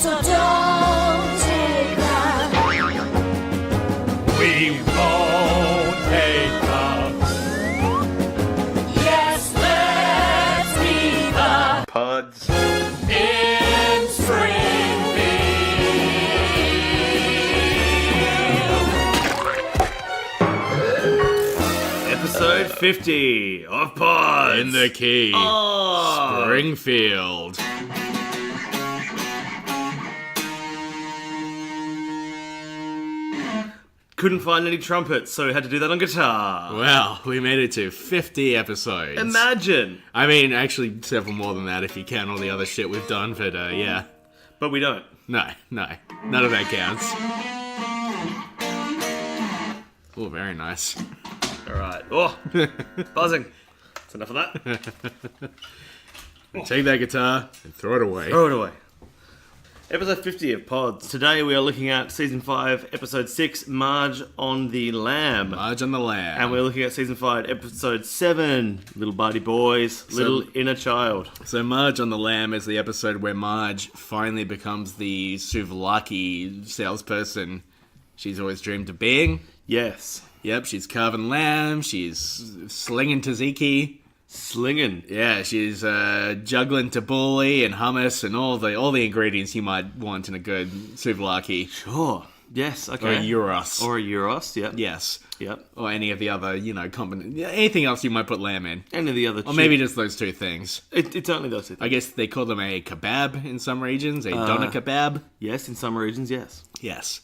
So don't take that. We won't take up. Yes, let's be the Pods. in Episode 50 of Pods. In the key. Oh. Springfield. Couldn't find any trumpets, so we had to do that on guitar. Well, we made it to 50 episodes. Imagine. I mean, actually, several more than that if you count all the other shit we've done, but yeah. But we don't. No. None of that counts. Oh, very nice. Alright. Oh, buzzing. That's enough of that. Take that guitar and throw it away. Throw it away. Episode 50 of Pods. Today we are looking at Season 5, Episode 6, Marge on the Lamb. Marge on the Lamb. And we're looking at Season 5, Episode 7, Little Birdie Boys, Little Inner Child. So Marge on the Lamb is the episode where Marge finally becomes the souvlaki salesperson she's always dreamed of being. Yes. Yep, she's carving lamb, she's slinging tzatziki. Slinging. Yeah, she's juggling tabbouleh and hummus and all the ingredients you might want in a good souvlaki. Sure. Yes, okay. Or a gyros. Or a gyros, yep. Yes. Yep. Or any of the other, anything else you might put lamb in. Any of the other... Or maybe just those two things. It's only those two things. I guess they call them a kebab in some regions, a doner kebab. Yes, in some regions, yes. Yes.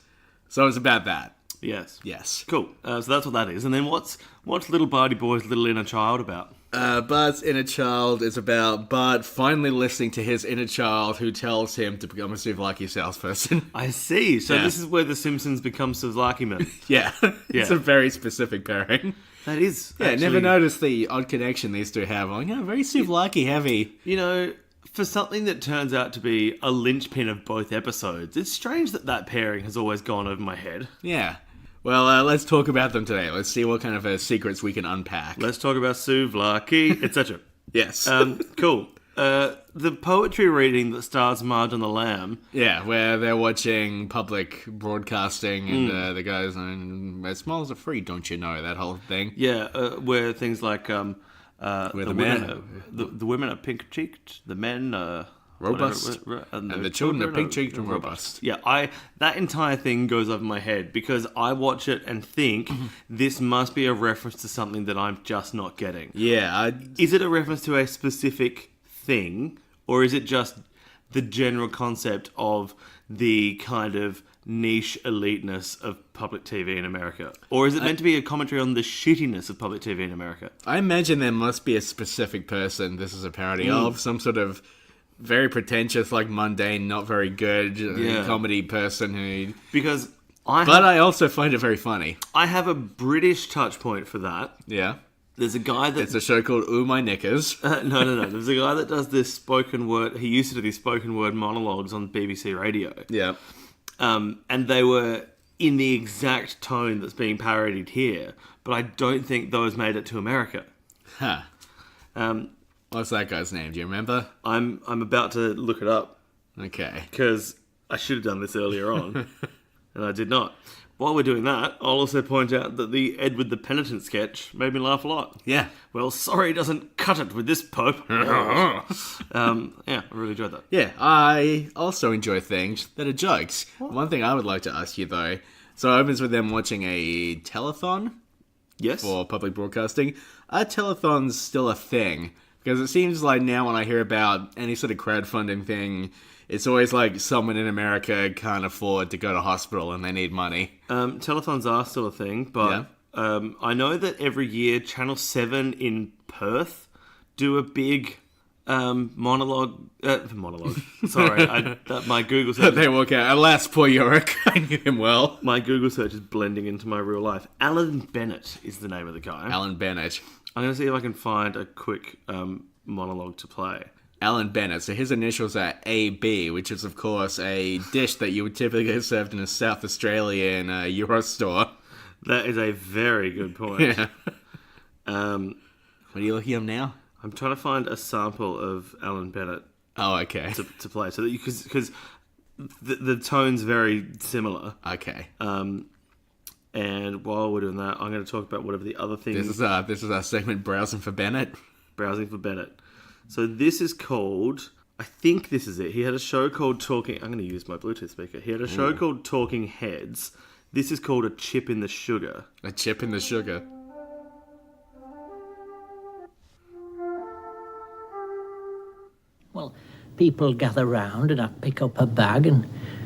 So it's about that. Yes. Yes. Cool. So that's what that is. And then what's Little Birdie Boy's Little Inner Child about? Bart's inner child is about Bart finally listening to his inner child who tells him to become a souvlaki salesperson. I see. So Yeah. this is where the Simpsons become souvlaki men. Yeah. It's Yeah. a very specific pairing. That is. Yeah, actually, never noticed the odd connection these two have. Like, very souvlaki heavy. You know, for something that turns out to be a linchpin of both episodes, it's strange that pairing has always gone over my head. Yeah. Well, let's talk about them today. Let's see what kind of secrets we can unpack. Let's talk about souvlaki, etc. Yes. Cool. The poetry reading that stars Marge on the Lamb. Yeah, where they're watching public broadcasting and the guys, where smiles are free, don't you know, that whole thing. Yeah, where things like Where the women are pink-cheeked, the men are robust, and the children are pink-cheeked and robust. Yeah, that entire thing goes over my head because I watch it and think this must be a reference to something that I'm just not getting. Yeah. Is it a reference to a specific thing, or is it just the general concept of the kind of niche eliteness of public TV in America? Or is it meant to be a commentary on the shittiness of public TV in America? I imagine there must be a specific person this is a parody of, some sort of very pretentious, like mundane, not very good comedy person who... Because I also find it very funny. I have a British touch point for that. Yeah. There's a guy that... It's a show called Ooh My Knickers. No. There's a guy that does this spoken word... He used to do these spoken word monologues on BBC Radio. Yeah. And they were in the exact tone that's being parodied here, but I don't think those made it to America. Huh. What's that guy's name? Do you remember? I'm about to look it up Okay. because I should have done this earlier on, and I did not. While we're doing that, I'll also point out that the Edward the Penitent sketch made me laugh a lot. Yeah. Well, sorry doesn't cut it with this Pope. Yeah, I really enjoyed that. Yeah, I also enjoy things that are jokes. One thing I would like to ask you, though, so it opens with them watching a telethon Yes. for public broadcasting. Are telethons still a thing? Because it seems like now when I hear about any sort of crowdfunding thing, it's always like someone in America can't afford to go to hospital and they need money. Telethons are still a thing, but I know that every year Channel 7 in Perth do a big monologue. Sorry, my Google search. They walk out. Alas, poor Yorick. I knew him well. My Google search is blending into my real life. Alan Bennett is the name of the guy. Alan Bennett. I'm going to see if I can find a quick monologue to play. Alan Bennett. So his initials are AB, which is, of course, a dish that you would typically get served in a South Australian Euro store. That is a very good point. Yeah. What are you looking at now? I'm trying to find a sample of Alan Bennett Oh, okay. to play, so that because the tone's very similar. Okay. And while we're doing that, I'm going to talk about whatever the other thing This is our segment, Browsing for Bennett. Browsing for Bennett. So this is called, I think this is it. He had a show called Talking... I'm going to use my Bluetooth speaker. He had a show called Talking Heads. This is called A Chip in the Sugar. A chip in the sugar. Well, people gather round and I pick up her bag and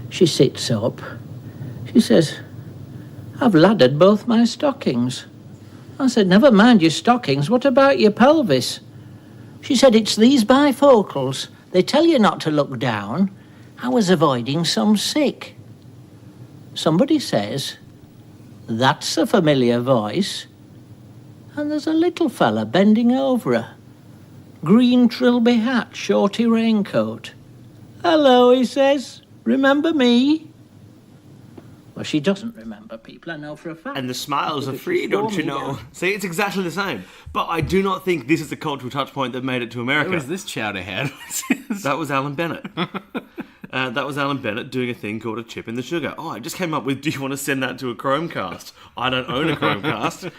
she sits up. She says, I've laddered both my stockings. I said, never mind your stockings, what about your pelvis? She said, it's these bifocals. They tell you not to look down. I was avoiding some sick. Somebody says, that's a familiar voice. And there's a little fella bending over her. Green trilby hat, shorty raincoat. Hello, he says. Remember me? Well, she doesn't remember people, I know for a fact. And the smiles are Because free, she don't swore you me know? down. See, it's exactly the same. But I do not think this is the cultural touch point that made it to America. Who is this chowderhead? That was Alan Bennett. That was Alan Bennett doing a thing called A Chip in the Sugar. Oh, I just came up with, do you want to send that to a Chromecast? I don't own a Chromecast.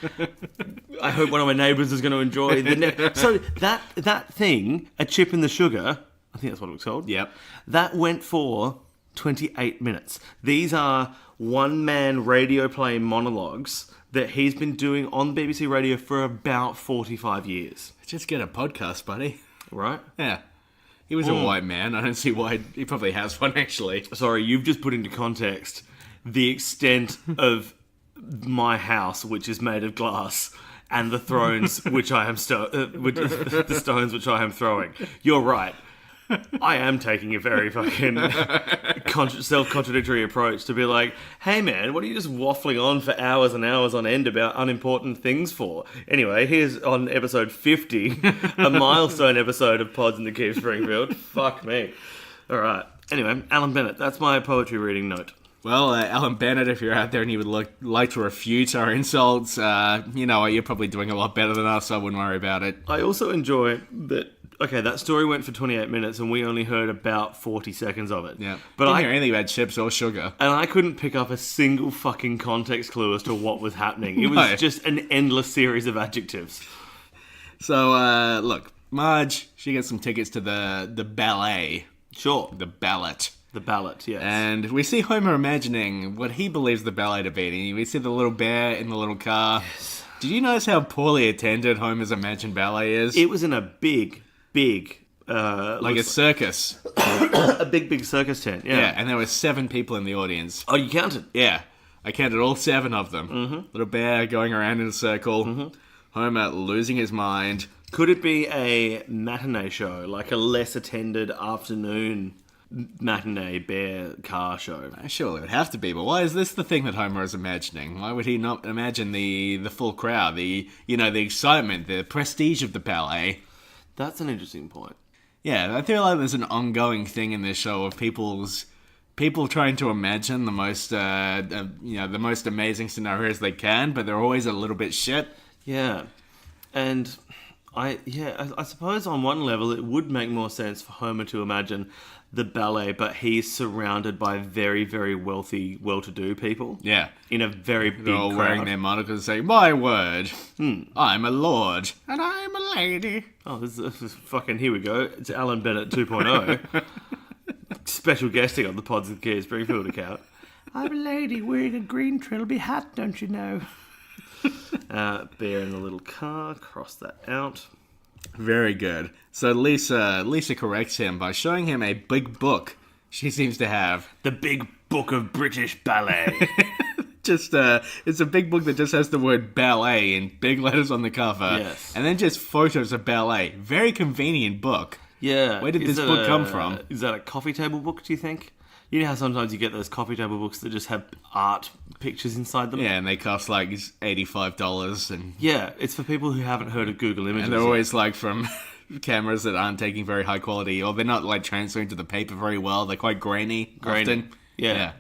I hope one of my neighbours is going to enjoy the... So that thing, A Chip in the Sugar, I think that's what it was called. Yep. That went for 28 minutes. These are one-man radio play monologues that he's been doing on BBC Radio for about 45 years. Just get a podcast, buddy. Right? Yeah. He was a white man. I don't see why. He probably has one, actually. Sorry, you've just put into context the extent of my house, which is made of glass, and the thrones which I am the stones which I am throwing. You're right. I am taking a very fucking self-contradictory approach to be like, hey man, what are you just waffling on for hours and hours on end about unimportant things for? Anyway, here's on episode 50, a milestone episode of Pods in the Keep Springfield. Fuck me. Alright. Anyway, Alan Bennett, that's my poetry reading note. Well, Alan Bennett, if you're out there and you would like to refute our insults, you know what, you're probably doing a lot better than us, so I wouldn't worry about it. I also enjoy that. Okay, that story went for 28 minutes and we only heard about 40 seconds of it. Yeah. But Didn't I hear anything about chips or sugar. And I couldn't pick up a single fucking context clue as to what was happening. It was No. just an endless series of adjectives. So, look, Marge, she gets some tickets to the ballet. Sure. The ballet. The ballot, yes. And we see Homer imagining what he believes the ballet to be. We see the little bear in the little car. Yes. Did you notice how poorly attended Homer's imagined ballet is? It was in a big, like a circus. a big circus tent, yeah. Yeah, and there were 7 people in the audience. Oh, you counted? Yeah, I counted all 7 of them. Mm-hmm. Little bear going around in a circle. Mm-hmm. Homer losing his mind. Could it be a matinee show, like a less attended afternoon matinee bear car show? Sure, it would have to be, but why is this the thing that Homer is imagining? Why would he not imagine the full crowd, the excitement, the prestige of the ballet? That's an interesting point. Yeah, I feel like there's an ongoing thing in this show of people trying to imagine the most the most amazing scenarios they can, but they're always a little bit shit. Yeah, and I suppose on one level it would make more sense for Homer to imagine the ballet, but he's surrounded by very, very wealthy, well-to-do people. Yeah. In a very big They're all crowd. wearing their monocles saying, my word, I'm a lord, and I'm a lady. Oh, this is fucking, here we go. It's Alan Bennett 2.0. Special guesting on the Pods of the Keys Springfield account. I'm a lady wearing a green trilby hat, don't you know? Bear in the little car, cross that out. Very good. So Lisa corrects him by showing him a big book she seems to have. The Big Book of British Ballet. Just it's a big book that just has the word ballet in big letters on the cover. Yes. And then just photos of ballet. Very convenient book. Yeah. Where did this book come from? Is that a coffee table book, do you think? You know how sometimes you get those coffee table books that just have art pictures inside them? Yeah, and they cost like $85 and Yeah, it's for people who haven't heard of Google Images. and they're always like from cameras that aren't taking very high quality, or they're not like transferring to the paper very well. They're quite grainy. Often. Yeah.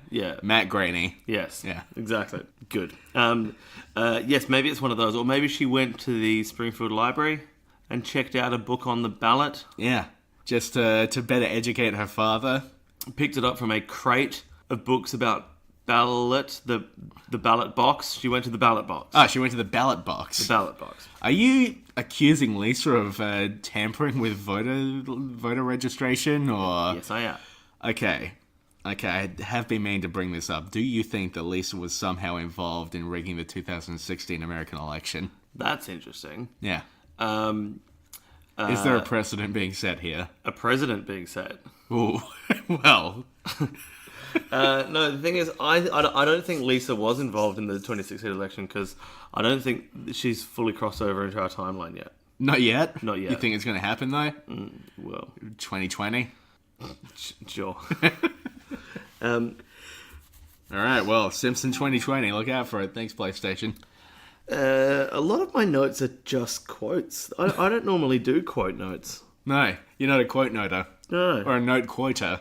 Matte grainy. Yes. Yeah. Exactly. Good. Yes, maybe it's one of those. Or maybe she went to the Springfield Library and checked out a book on the ballot. Yeah. Just to better educate her father. picked it up from a crate of books about ballot, the ballot box. She went to the ballot box. Oh, she went to the ballot box. The ballot box. Are you accusing Lisa of tampering with voter registration, or? Yes, I am. Okay, I have been meaning to bring this up. Do you think that Lisa was somehow involved in rigging the 2016 American election? That's interesting. Yeah. Is Is there a precedent being set here? a president being set? Ooh, well, No, the thing is, I don't think Lisa was involved in the 2016 election because I don't think she's fully crossed over into our timeline yet. not yet. Not yet. You think it's going to happen though? Well, 2020. sure. All right. Well, Simpson 2020. Look out for it. Thanks, PlayStation. A lot of my notes are just quotes. I don't normally do quote notes. No, you're not a quote noter No, or a note quoter.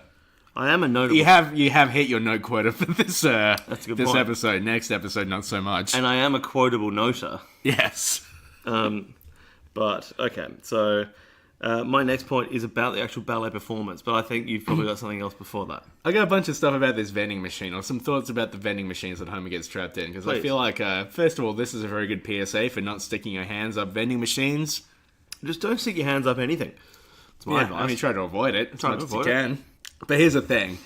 I am a notable. You have hit your note quota for this a good this point. episode. Next episode, not so much. And I am a quotable noter. Yes. But, okay, so my next point is about the actual ballet performance, but I think you've probably got something else before that. I got a bunch of stuff about this vending machine, or some thoughts about the vending machines that Homer gets trapped in, because I Please. feel like, first of all, this is a very good PSA for not sticking your hands up vending machines. Just don't stick your hands up anything. That's my advice. I mean, try to avoid it as Try to much as you avoid it. can. But here's the thing.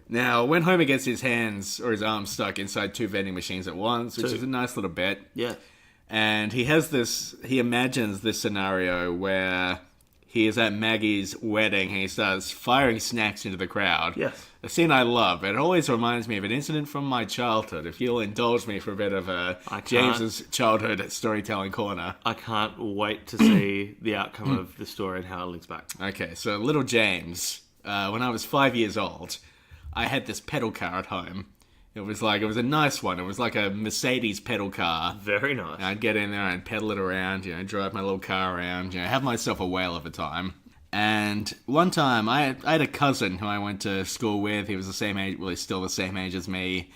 Now, when Homer gets his hands or his arms stuck inside two vending machines at once, which Two. is a nice little bit, Yeah. and he imagines this scenario where he is at Maggie's wedding and he starts firing snacks into the crowd. Yes. A scene I love. It always reminds me of an incident from my childhood. If you'll indulge me for a bit of can't. James's childhood storytelling corner. I can't wait to see the outcome of the story and how it links back. Okay, so little James, when I was 5 years old, I had this pedal car at home. It was a nice one. It was like a Mercedes pedal car. Very nice. And I'd get in there and pedal it around, drive my little car around, have myself a whale of a time. And one time, I had a cousin who I went to school with. He was the same age, well, he's still the same age as me.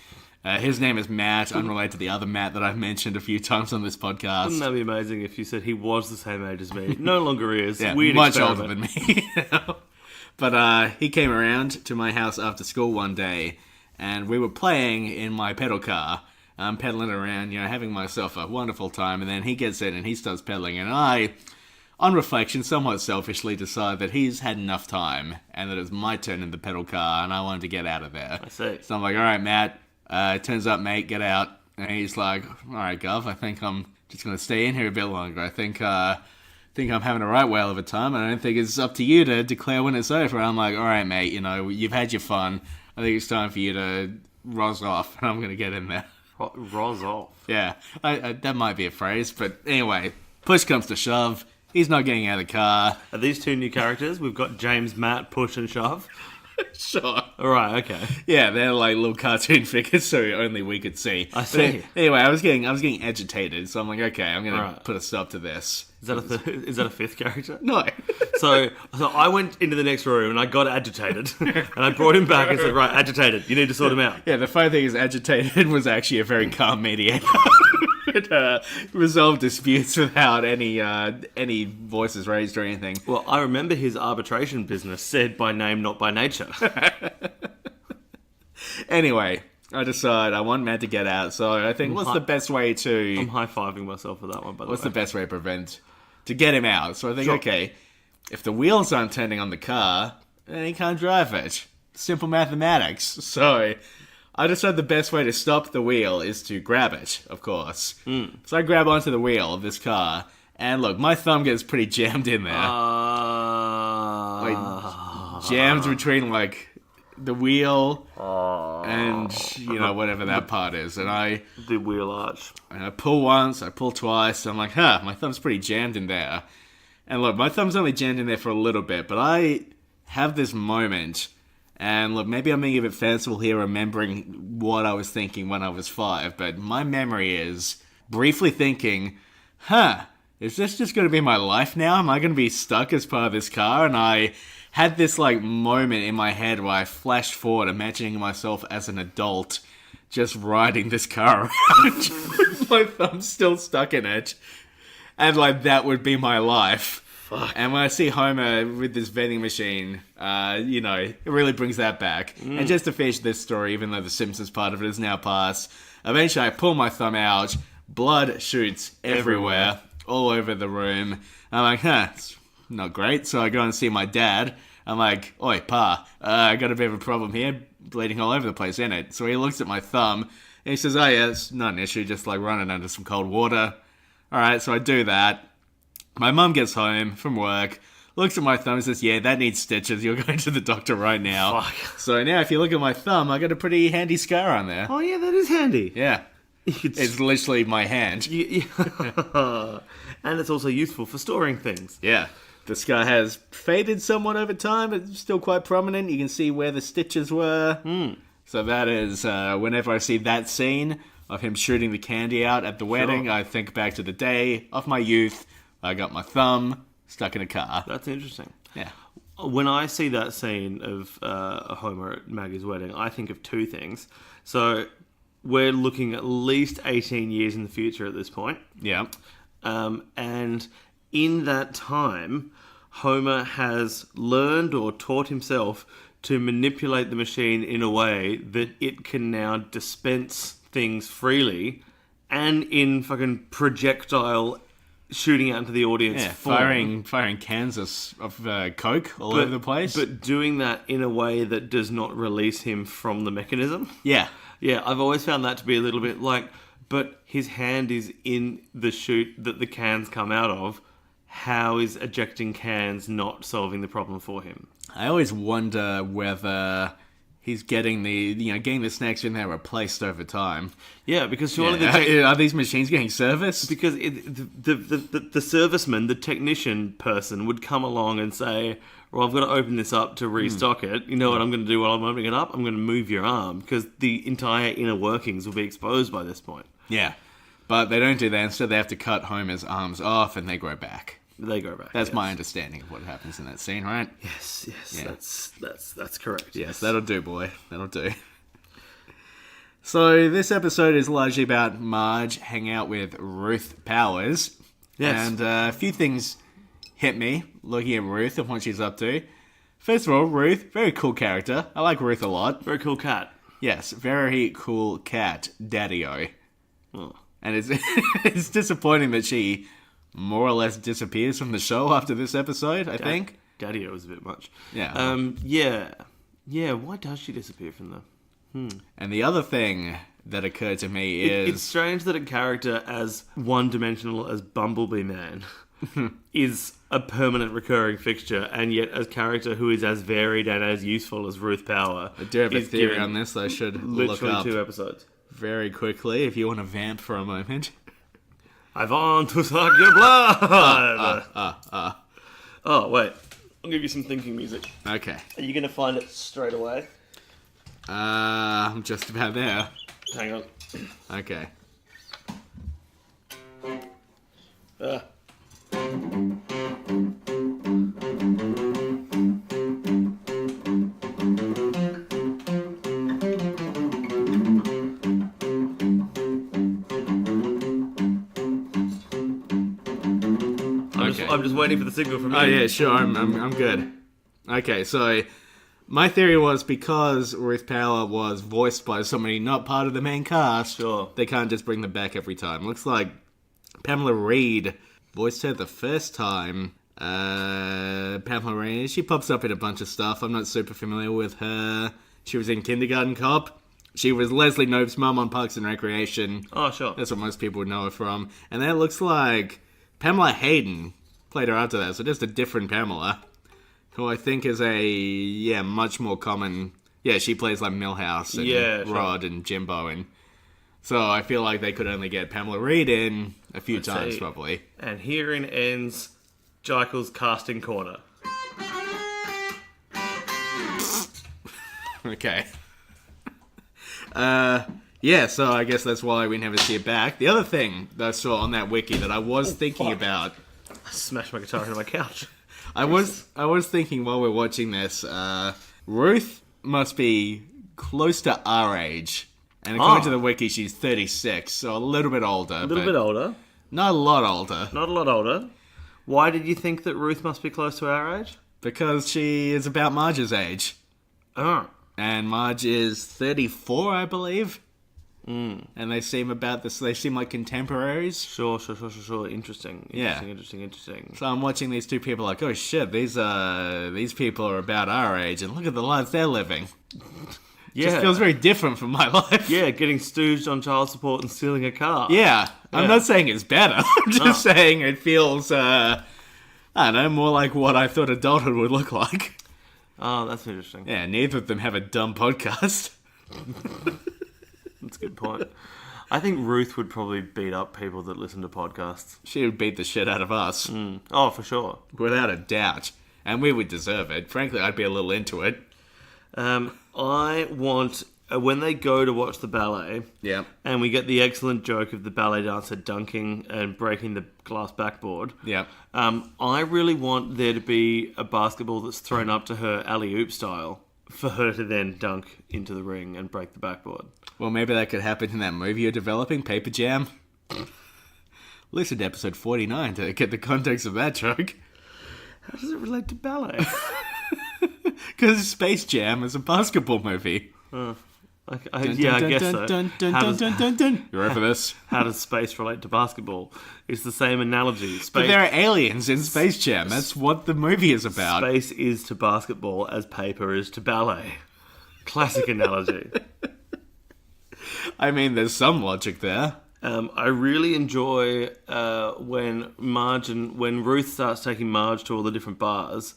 His name is Matt, unrelated to the other Matt that I've mentioned a few times on this podcast. Wouldn't that be amazing if you said he was the same age as me? No longer is. Yeah, Weird much experiment. older than me. But he came around to my house after school one day, and we were playing in my pedal car. I'm pedaling around, having myself a wonderful time, and then he gets in and he starts pedaling, and I, on reflection, somewhat selfishly decide that he's had enough time, and that it's my turn in the pedal car, and I wanted to get out of there. I see. So I'm like, all right, Matt, turns up, mate, get out. And he's like, all right, Gov, I think I'm just going to stay in here a bit longer. I think I'm having a right whale of a time, and I don't think it's up to you to declare when it's over. And I'm like, all right, mate, you've had your fun. I think it's time for you to rozz off, and I'm going to get in there. Rozz off. Yeah, that might be a phrase, but anyway, push comes to shove. He's not getting out of the car. Are these two new characters? We've got James, Matt, Push, and Shove. Sure. All right, okay. Yeah, they're like little cartoon figures, so only we could see. I But see. anyway, I was getting agitated, so I'm like, okay, I'm going Right. to put a stop to this. Is that a fifth character? No. So I went into the next room and I got agitated, and I brought him back and said, "Right, agitated. You need to sort him out." Yeah, the funny thing is, agitated was actually a very calm mediator. It resolved disputes without any voices raised or anything. Well, I remember his arbitration business said by name, not by nature. Anyway, I decide I want Matt to get out, so I think what's the best way I'm to high-fiving myself for that one, by the what's way. the best way to get him out? So I think, Sure. okay, if the wheels aren't turning on the car, then he can't drive it. Simple mathematics. So I decided the best way to stop the wheel is to grab it, of course. So I grab onto the wheel of this car, and look, my thumb gets pretty jammed in there. Jammed between, like, the wheel and, whatever that part is. And I The wheel arch. pull once, I pull twice, I'm like, my thumb's pretty jammed in there. And look, my thumb's only jammed in there for a little bit, but I have this moment, and look, maybe I'm being a bit fanciful here, remembering what I was thinking when I was 5, but my memory is briefly thinking, is this just going to be my life now? Am I going to be stuck as part of this car? And I had this, like, moment in my head where I flashed forward, imagining myself as an adult just riding this car around with my thumb still stuck in it. And, like, that would be my life. fuck. And when I see Homer with this vending machine, it really brings that back. And just to finish this story, even though the Simpsons part of it is now past, eventually I pull my thumb out, blood shoots everywhere, all over the room. I'm like, it's not great. So I go and see my dad. I'm like, oi, Pa, I got a bit of a problem here, bleeding all over the place, ain't it? So he looks at my thumb, and he says, oh yeah, it's not an issue, just like run it under some cold water. Alright, so I do that. My mum gets home from work, looks at my thumb and says, yeah, that needs stitches, you're going to the doctor right now. Fuck. So now if you look at my thumb, I got a pretty handy scar on there. Oh yeah, that is handy. Yeah. It's literally my hand. And it's also useful for storing things. Yeah. The scar has faded somewhat over time, but it's still quite prominent. You can see where the stitches were. So that is, whenever I see that scene of him shooting the candy out at the wedding, I think back to the day of my youth. I got my thumb stuck in a car. That's interesting. Yeah. When I see that scene of Homer at Maggie's wedding, I think of two things. So we're looking at least 18 years in the future at this point. Yeah. And in that time, Homer has learned or taught himself to manipulate the machine in a way that it can now dispense things freely and in fucking projectile shooting out into the audience. Yeah, form. firing cans of Coke all over the place. But doing that in a way that does not release him from the mechanism. Yeah. Yeah, I've always found that to be a little bit like, but his hand is in the chute that the cans come out of. How is ejecting cans not solving the problem for him? I always wonder whether he's getting the snacks in there replaced over time. Yeah, because surely Are these machines getting serviced? because the serviceman, the technician person, would come along and say, well, I've got to open this up to restock it. You know what I'm going to do while I'm opening it up? I'm going to move your arm, because the entire inner workings will be exposed by this point. Yeah. But they don't do that. Instead, they have to cut Homer's arms off and they grow back. They go back. That's yes. my understanding of what happens in that scene, right? Yes, Yeah. that's correct. Yes, that'll do, boy. That'll do. So this episode is largely about Marge hanging out with Ruth Powers. Yes. And a few things hit me looking at Ruth and what she's up to. First of all, Ruth, very cool character. I like Ruth a lot. Very cool cat. Yes, very cool cat, Daddy-O. Oh. And it's it's disappointing that she more or less disappears from the show after this episode, I think. Daddy-O was a bit much. Yeah. Yeah, why does she disappear from the... And the other thing that occurred to me It's is... strange that a character as one-dimensional as Bumblebee Man is a permanent recurring fixture, and yet a character who is as varied and as useful as Ruth Power I do have a is theory given on this I should look literally up 2 episodes. very quickly if you want to vamp for a moment. I want to suck your blood! Oh, wait. I'll give you some thinking music. Okay. Are you going to find it straight away? I'm just about there. Hang on. Okay. I'm just waiting for the signal from you. Oh yeah, sure. I'm good. Okay, so my theory was because Ruth Power was voiced by somebody not part of the main cast, Sure. they can't just bring them back every time. Looks like Pamela Reed voiced her the first time. Pamela Reed, she pops up in a bunch of stuff. I'm not super familiar with her. She was in Kindergarten Cop. She was Leslie Knope's mum on Parks and Recreation. Oh, sure. That's what most people would know her from. And then it looks like Pamela Hayden played her after that, so just a different Pamela, who I think is much more common. Yeah, she plays like Milhouse and Rod and Jimbo, and so I feel like they could only get Pamela Reed in a few times, see. probably. And herein ends Jekyll's casting corner. Okay. Yeah, so I guess that's why we never see it back. The other thing that I saw on that wiki that I was thinking about... I smashed my guitar into my couch. I was thinking while we're watching this, Ruth must be close to our age. And according to the wiki, she's 36, so a little bit older. A little bit older. Not a lot older. Not a lot older. Why did you think that Ruth must be close to our age? Because she is about Marge's age. Oh. And Marge is 34, I believe. And they seem about this. They seem like contemporaries. Sure. Interesting. Yeah. Interesting. So I'm watching these two people like, oh shit, these people are about our age, and look at the lives they're living. Yeah. Just feels very different from my life. Yeah, getting stooged on child support and stealing a car. Yeah. I'm Yeah. not saying it's better. I'm just saying it feels, I don't know, more like what I thought adulthood would look like. Oh, that's interesting. Yeah, neither of them have a dumb podcast. That's a good point. I think Ruth would probably beat up people that listen to podcasts. She would beat the shit out of us. Oh, for sure. Without a doubt. And we would deserve it. Frankly, I'd be a little into it. I want, when they go to watch the ballet, Yeah. and we get the excellent joke of the ballet dancer dunking and breaking the glass backboard, Yeah. I really want there to be a basketball that's thrown up to her alley-oop style for her to then dunk into the ring and break the backboard. Well, maybe that could happen in that movie you're developing, Paper Jam. Listen to episode 49 to get the context of that joke. How does it relate to ballet? Because Space Jam is a basketball movie. Yeah, I guess so. You ready for this? How does space relate to basketball? It's the same analogy. But there are aliens in Space Jam. That's what the movie is about. Space is to basketball as paper is to ballet. Classic analogy. I mean, there's some logic there. I really enjoy when Ruth starts taking Marge to all the different bars,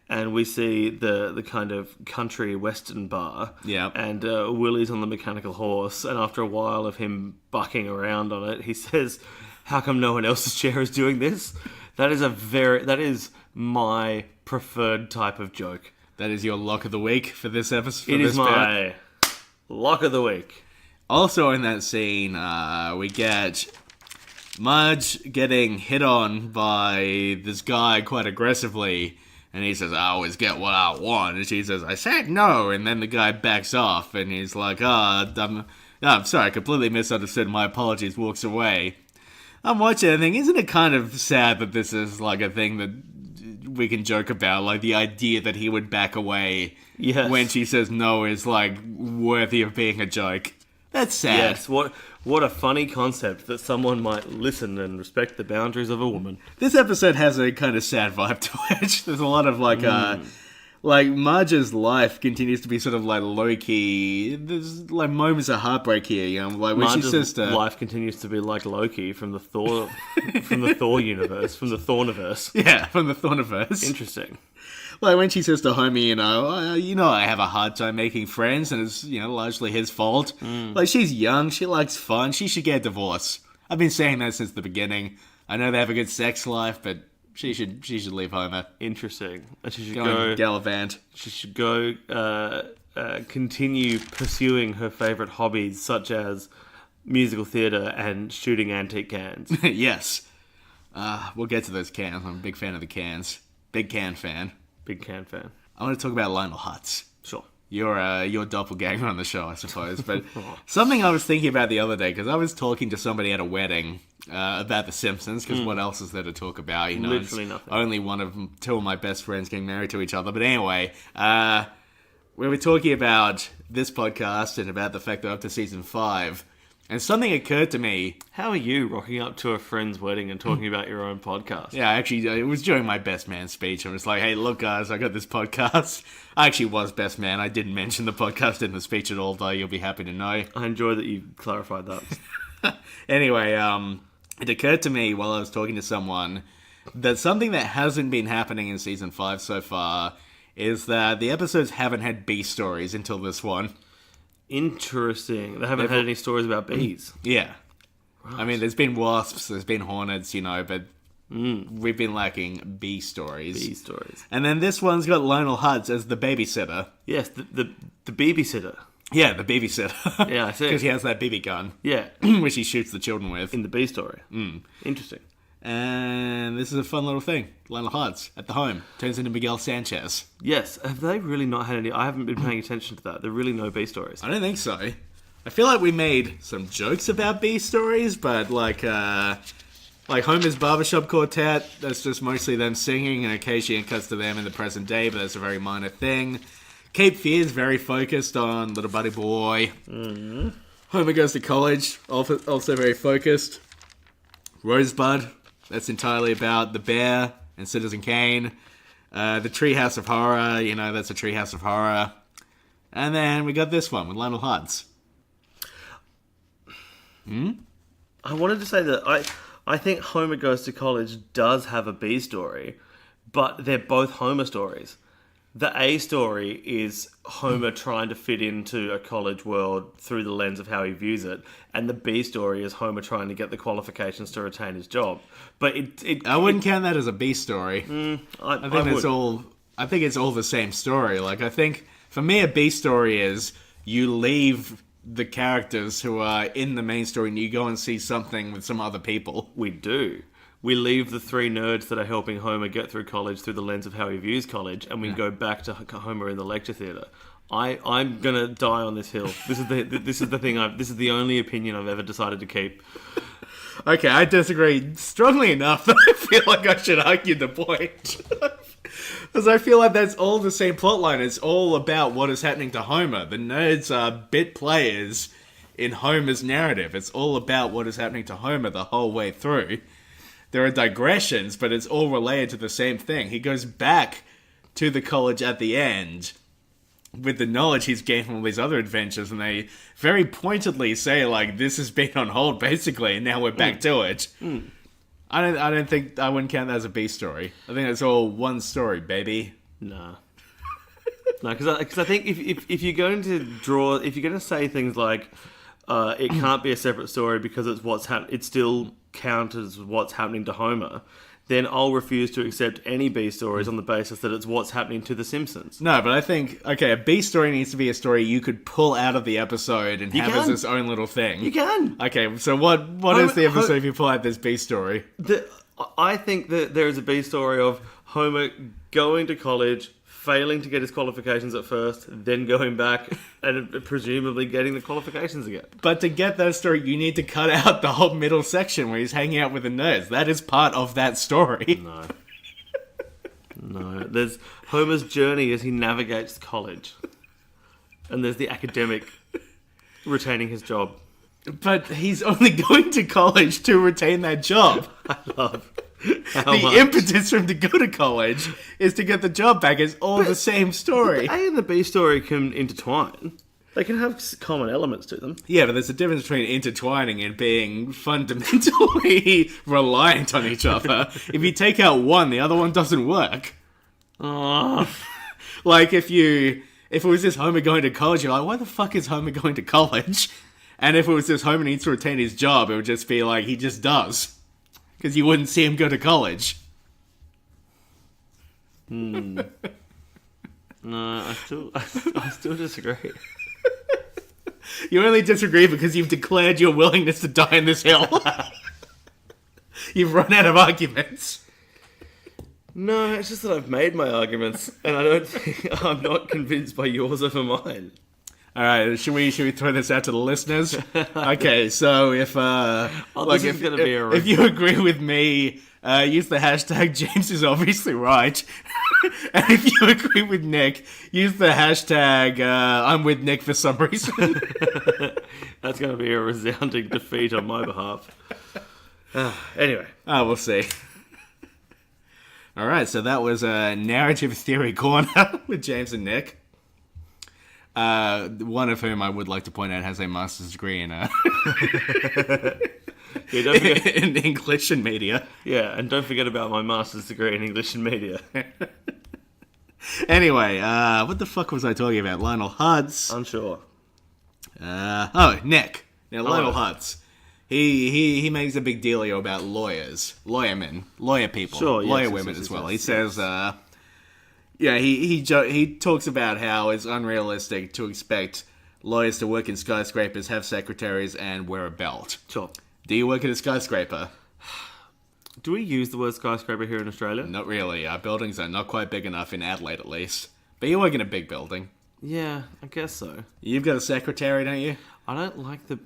and we see the kind of country western bar, Yeah. and Willie's on the mechanical horse, and after a while of him bucking around on it, he says, "How come no one else's chair is doing this?" That is my preferred type of joke. That is your lock of the week for this episode. It is my lock of the week. Also in that scene, we get Marge getting hit on by this guy quite aggressively, and he says, "I always get what I want," and she says, "I said no," and then the guy backs off, and he's like, I'm sorry, I completely misunderstood, my apologies, walks away. I'm watching and I think, isn't it kind of sad that this is like a thing that we can joke about, like the idea that he would back away when she says no is like worthy of being a joke. That's sad. Yes, what a funny concept that someone might listen and respect the boundaries of a woman. This episode has a kind of sad vibe to it. There's a lot of like Marge's life continues to be sort of like low-key. There's like moments of heartbreak here, you know, like when Marge's she says to... life continues to be like Loki from the Thor universe, from the Thorniverse. Yeah, from the Thorniverse. Interesting. Like when she says to Homie, you know, I have a hard time making friends, and it's, you know, largely his fault. Like, she's young, she likes fun, she should get a divorce. I've been saying that since the beginning. I know they have a good sex life, but she should leave Homer. Interesting. And she should Go gallivant. She should go continue pursuing her favourite hobbies, such as musical theatre and shooting antique cans. Yes. We'll get to those cans. I'm a big fan of the cans. Big can fan. Big can fan. I want to talk about Lionel Hutz. Sure. You're doppelganger on the show, I suppose. But something I was thinking about the other day, because I was talking to somebody at a wedding about The Simpsons, because what else is there to talk about? You know, Literally it's nothing. Only two of my best friends getting married to each other. But anyway, we were talking about this podcast and about the fact that we're up to season 5. And something occurred to me. How are you rocking up to a friend's wedding and talking about your own podcast? Yeah, actually, it was during my best man speech. I was like, hey, look, guys, I got this podcast. I actually was best man. I didn't mention the podcast in the speech at all, though. You'll be happy to know. I enjoy that you clarified that. Anyway, it occurred to me while I was talking to someone that something that hasn't been happening in season 5 so far is that the episodes haven't had B stories until this one. Interesting. They haven't had any stories about bees. Yeah. Right. I mean, there's been wasps, there's been hornets, you know, but we've been lacking bee stories. Bee stories. And then this one's got Lionel Hutz as the babysitter. Yes, the babysitter. Yeah, the babysitter. Yeah, I see. Because he has that BB gun. Yeah. Which he shoots the children with. In the bee story. Interesting. And this is a fun little thing. Lionel Hutz at the home turns into Miguel Sanchez. Yes. Have they really not had any... I haven't been paying attention to that. There are really no bee stories. I don't think so. I feel like we made some jokes about bee stories, but like, Like Homer's Barbershop Quartet, that's just mostly them singing, and occasionally it cuts to them in the present day, but that's a very minor thing. Cape Fear is very focused on Little Buddy Boy. Mm-hmm. Homer Goes to College, also very focused. Rosebud, that's entirely about the bear and Citizen Kane. The Treehouse of Horror, that's a Treehouse of Horror. And then we got this one with Lionel Hutz. I wanted to say that I think Homer Goes to College does have a B story, but they're both Homer stories. The A story is Homer trying to fit into a college world through the lens of how he views it, and the B story is Homer trying to get the qualifications to retain his job. But I wouldn't count that as a B story. I think it's all the same story. Like, I think for me a B story is you leave the characters who are in the main story and you go and see something with some other people. We do. We leave the three nerds that are helping Homer get through college through the lens of how he views college, and we go back to Homer in the lecture theatre. I'm gonna die on this hill. This is the only opinion I've ever decided to keep. Okay, I disagree strongly enough that I feel like I should argue the point. Because I feel like that's all the same plotline. It's all about what is happening to Homer. The nerds are bit players in Homer's narrative. It's all about what is happening to Homer the whole way through. There are digressions, but it's all related to the same thing. He goes back to the college at the end with the knowledge he's gained from all these other adventures, and they very pointedly say, like, this has been on hold, basically, and now we're back to it. I wouldn't count that as a B story. I think it's all one story, baby. Nah. No, because I think if you're going to say things like it can't be a separate story because it's still counted as what's happening to Homer, then I'll refuse to accept any B stories on the basis that it's what's happening to The Simpsons. No, but I think, okay, a B story needs to be a story you could pull out of the episode and have as its own little thing. You can. Okay, so what is the episode if you pull out this B story? I think that there is a B story of Homer going to college, failing to get his qualifications at first, then going back and presumably getting the qualifications again. But to get that story, you need to cut out the whole middle section where he's hanging out with the nerds. That is part of that story. No. There's Homer's journey as he navigates college. And there's the academic retaining his job. But he's only going to college to retain that job. I love the impetus for him to go to college is to get the job back. It's all the same story. The A and the B story can intertwine. They can have common elements to them. Yeah, but there's a difference between intertwining and being fundamentally reliant on each other. If you take out one, the other one doesn't work. Like if it was just Homer going to college, you're like, why the fuck is Homer going to college? And if it was just Homer needs to retain his job, it would just be like, he just does. Because you wouldn't see him go to college. No, I still disagree. You only disagree because you've declared your willingness to die in this hill. You've run out of arguments. No, it's just that I've made my arguments, and I'm not convinced by yours over mine. All right, should we throw this out to the listeners? Okay, so if you agree with me, use the hashtag James is obviously right. And if you agree with Nick, use the hashtag I'm with Nick for some reason. That's going to be a resounding defeat on my behalf. Anyway. We'll see. All right, so that was a narrative theory corner with James and Nick. One of whom I would like to point out has a master's degree in in English and media. Yeah, and don't forget about my master's degree in English and media. Anyway, what the fuck was I talking about? Lionel Hutz. Unsure. Nick. Now, Lionel Hutz. He makes a big dealio about lawyers, lawyer people, lawyer women as well. He says, he talks about how it's unrealistic to expect lawyers to work in skyscrapers, have secretaries, and wear a belt. Sure. Do you work in a skyscraper? Do we use the word skyscraper here in Australia? Not really. Our buildings are not quite big enough in Adelaide, at least. But you work in a big building. Yeah, I guess so. You've got a secretary, don't you? I don't like the.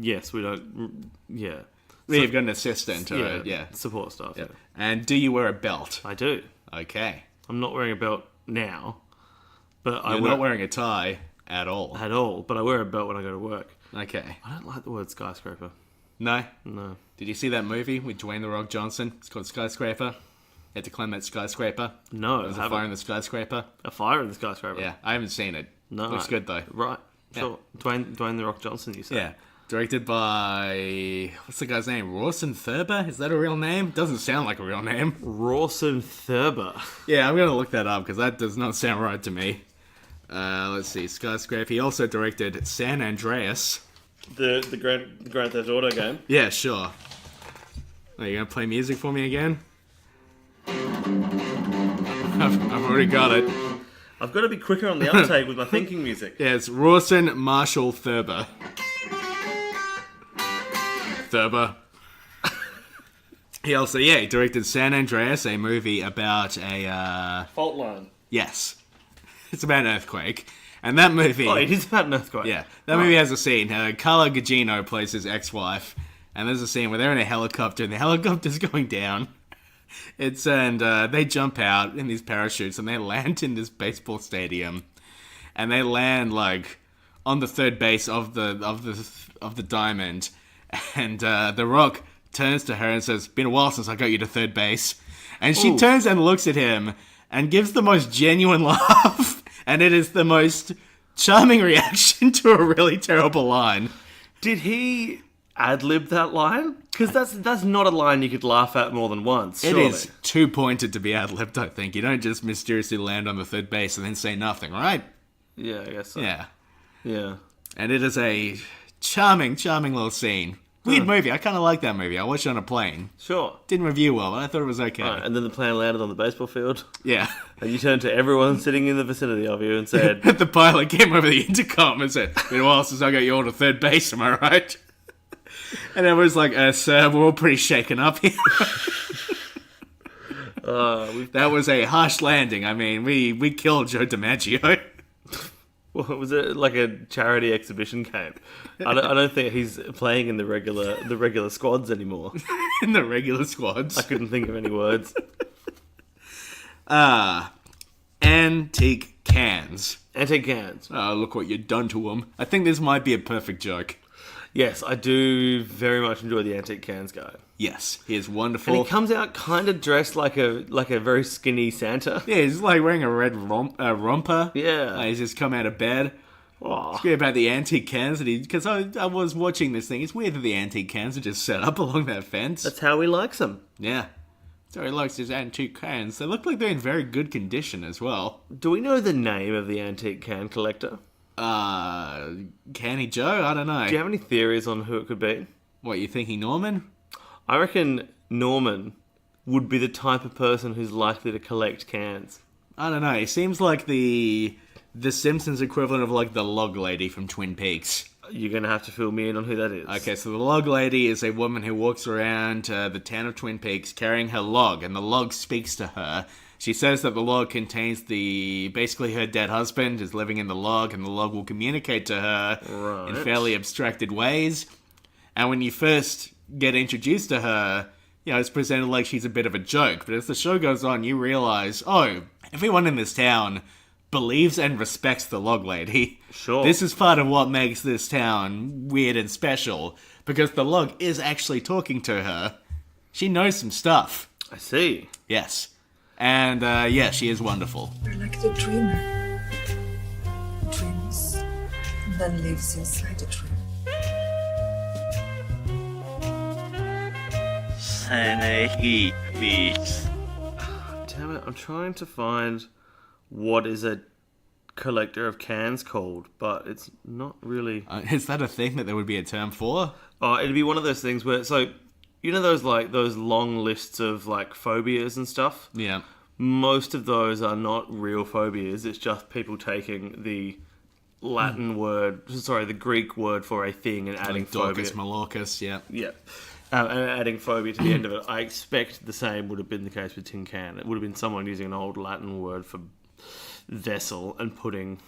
Yes, we don't. Yeah. You've got an assistant or Support staff. Yeah. And do you wear a belt? I do. Okay. I'm not wearing a belt now, but You're not wearing a tie at all. at all. But I wear a belt when I go to work. Okay. I don't like the word skyscraper. No? No. Did you see that movie with Dwayne The Rock Johnson? It's called Skyscraper. You had to climb that skyscraper. No, There's I a fire in haven't. the skyscraper. A fire in the skyscraper. Yeah, I haven't seen it. No. Looks good though. Right. Sure. Dwayne the Rock Johnson. You said. Yeah. Directed by, what's the guy's name? Rawson Thurber? Is that a real name? Doesn't sound like a real name. Rawson Thurber. Yeah, I'm going to look that up because that does not sound right to me. Let's see, Skyscraper. He also directed San Andreas. The Grand Theft Auto game. Yeah, sure. Are you going to play music for me again? I've already got it. I've got to be quicker on the uptake with my thinking music. Yeah, it's Rawson Marshall Thurber. He also, he directed San Andreas, a movie about a, Fault line. yes. It's about an earthquake. And that movie... Oh, it is about an earthquake. Yeah, that movie has a scene. Carla Gugino plays his ex-wife, and there's a scene where they're in a helicopter, and the helicopter's going down. They jump out in these parachutes, and they land in this baseball stadium, and they land like on the third base of the diamond, and The Rock turns to her and says, "Been a while since I got you to third base," and she turns and looks at him and gives the most genuine laugh, and it is the most charming reaction to a really terrible line. Did he ad-lib that line? Because that's not a line you could laugh at more than once, surely. It is too pointed to be ad-libbed, I think. You don't just mysteriously land on the third base and then say nothing, right? Yeah, I guess so. Yeah. Yeah. And it is a charming, charming little scene. Weird movie. I kind of like that movie. I watched it on a plane. Sure. Didn't review well, but I thought it was okay. Right, and then the plane landed on the baseball field, Yeah. and you turned to everyone sitting in the vicinity of you and said, The pilot came over the intercom and said, "Been a while since I got you all to third base, am I right?" And everyone's like, "Sir, we're all pretty shaken up here." That was a harsh landing. I mean, we killed Joe DiMaggio. Well, was it like a charity exhibition camp? I don't think he's playing in the regular squads anymore. In the regular squads. I couldn't think of any words. Antique cans. Antique cans. Oh, look what you've done to them. I think this might be a perfect joke. Yes, I do very much enjoy the antique cans guy. Yes, he is wonderful. And he comes out kind of dressed like a very skinny Santa. Yeah, he's like wearing a red romper. Yeah. He's just come out of bed. Oh. It's great about the antique cans. Because I was watching this thing. It's weird that the antique cans are just set up along that fence. That's how he likes them. Yeah. So he likes his antique cans. They look like they're in very good condition as well. Do we know the name of the antique can collector? Canny Joe? I don't know. Do you have any theories on who it could be? What, you thinking Norman? I reckon Norman would be the type of person who's likely to collect cans. I don't know. He seems like the Simpsons equivalent of like the log lady from Twin Peaks. You're going to have to fill me in on who that is. Okay, so the log lady is a woman who walks around the town of Twin Peaks carrying her log, and the log speaks to her. She says that the log contains basically her dead husband is living in the log, and the log will communicate to her in fairly abstracted ways. And when you first get introduced to her, it's presented like she's a bit of a joke. But as the show goes on, you realize, everyone in this town believes and respects the log lady. Sure. This is part of what makes this town weird and special, because the log is actually talking to her. She knows some stuff. I see. Yes. And, she is wonderful. You're like the dreamer. Dreams, and then lives inside the dream. Damn it, I'm trying to find what is a collector of cans called, but it's not really... Is that a thing that there would be a term for? Oh, it'd be one of those things where... So, you know those long lists of, phobias and stuff? Yeah. Most of those are not real phobias. It's just people taking the the Greek word for a thing and adding phobia. Dorcas Malorcas, yeah. Yeah. And adding phobia to the end of it. I expect the same would have been the case with tin can. It would have been someone using an old Latin word for vessel and putting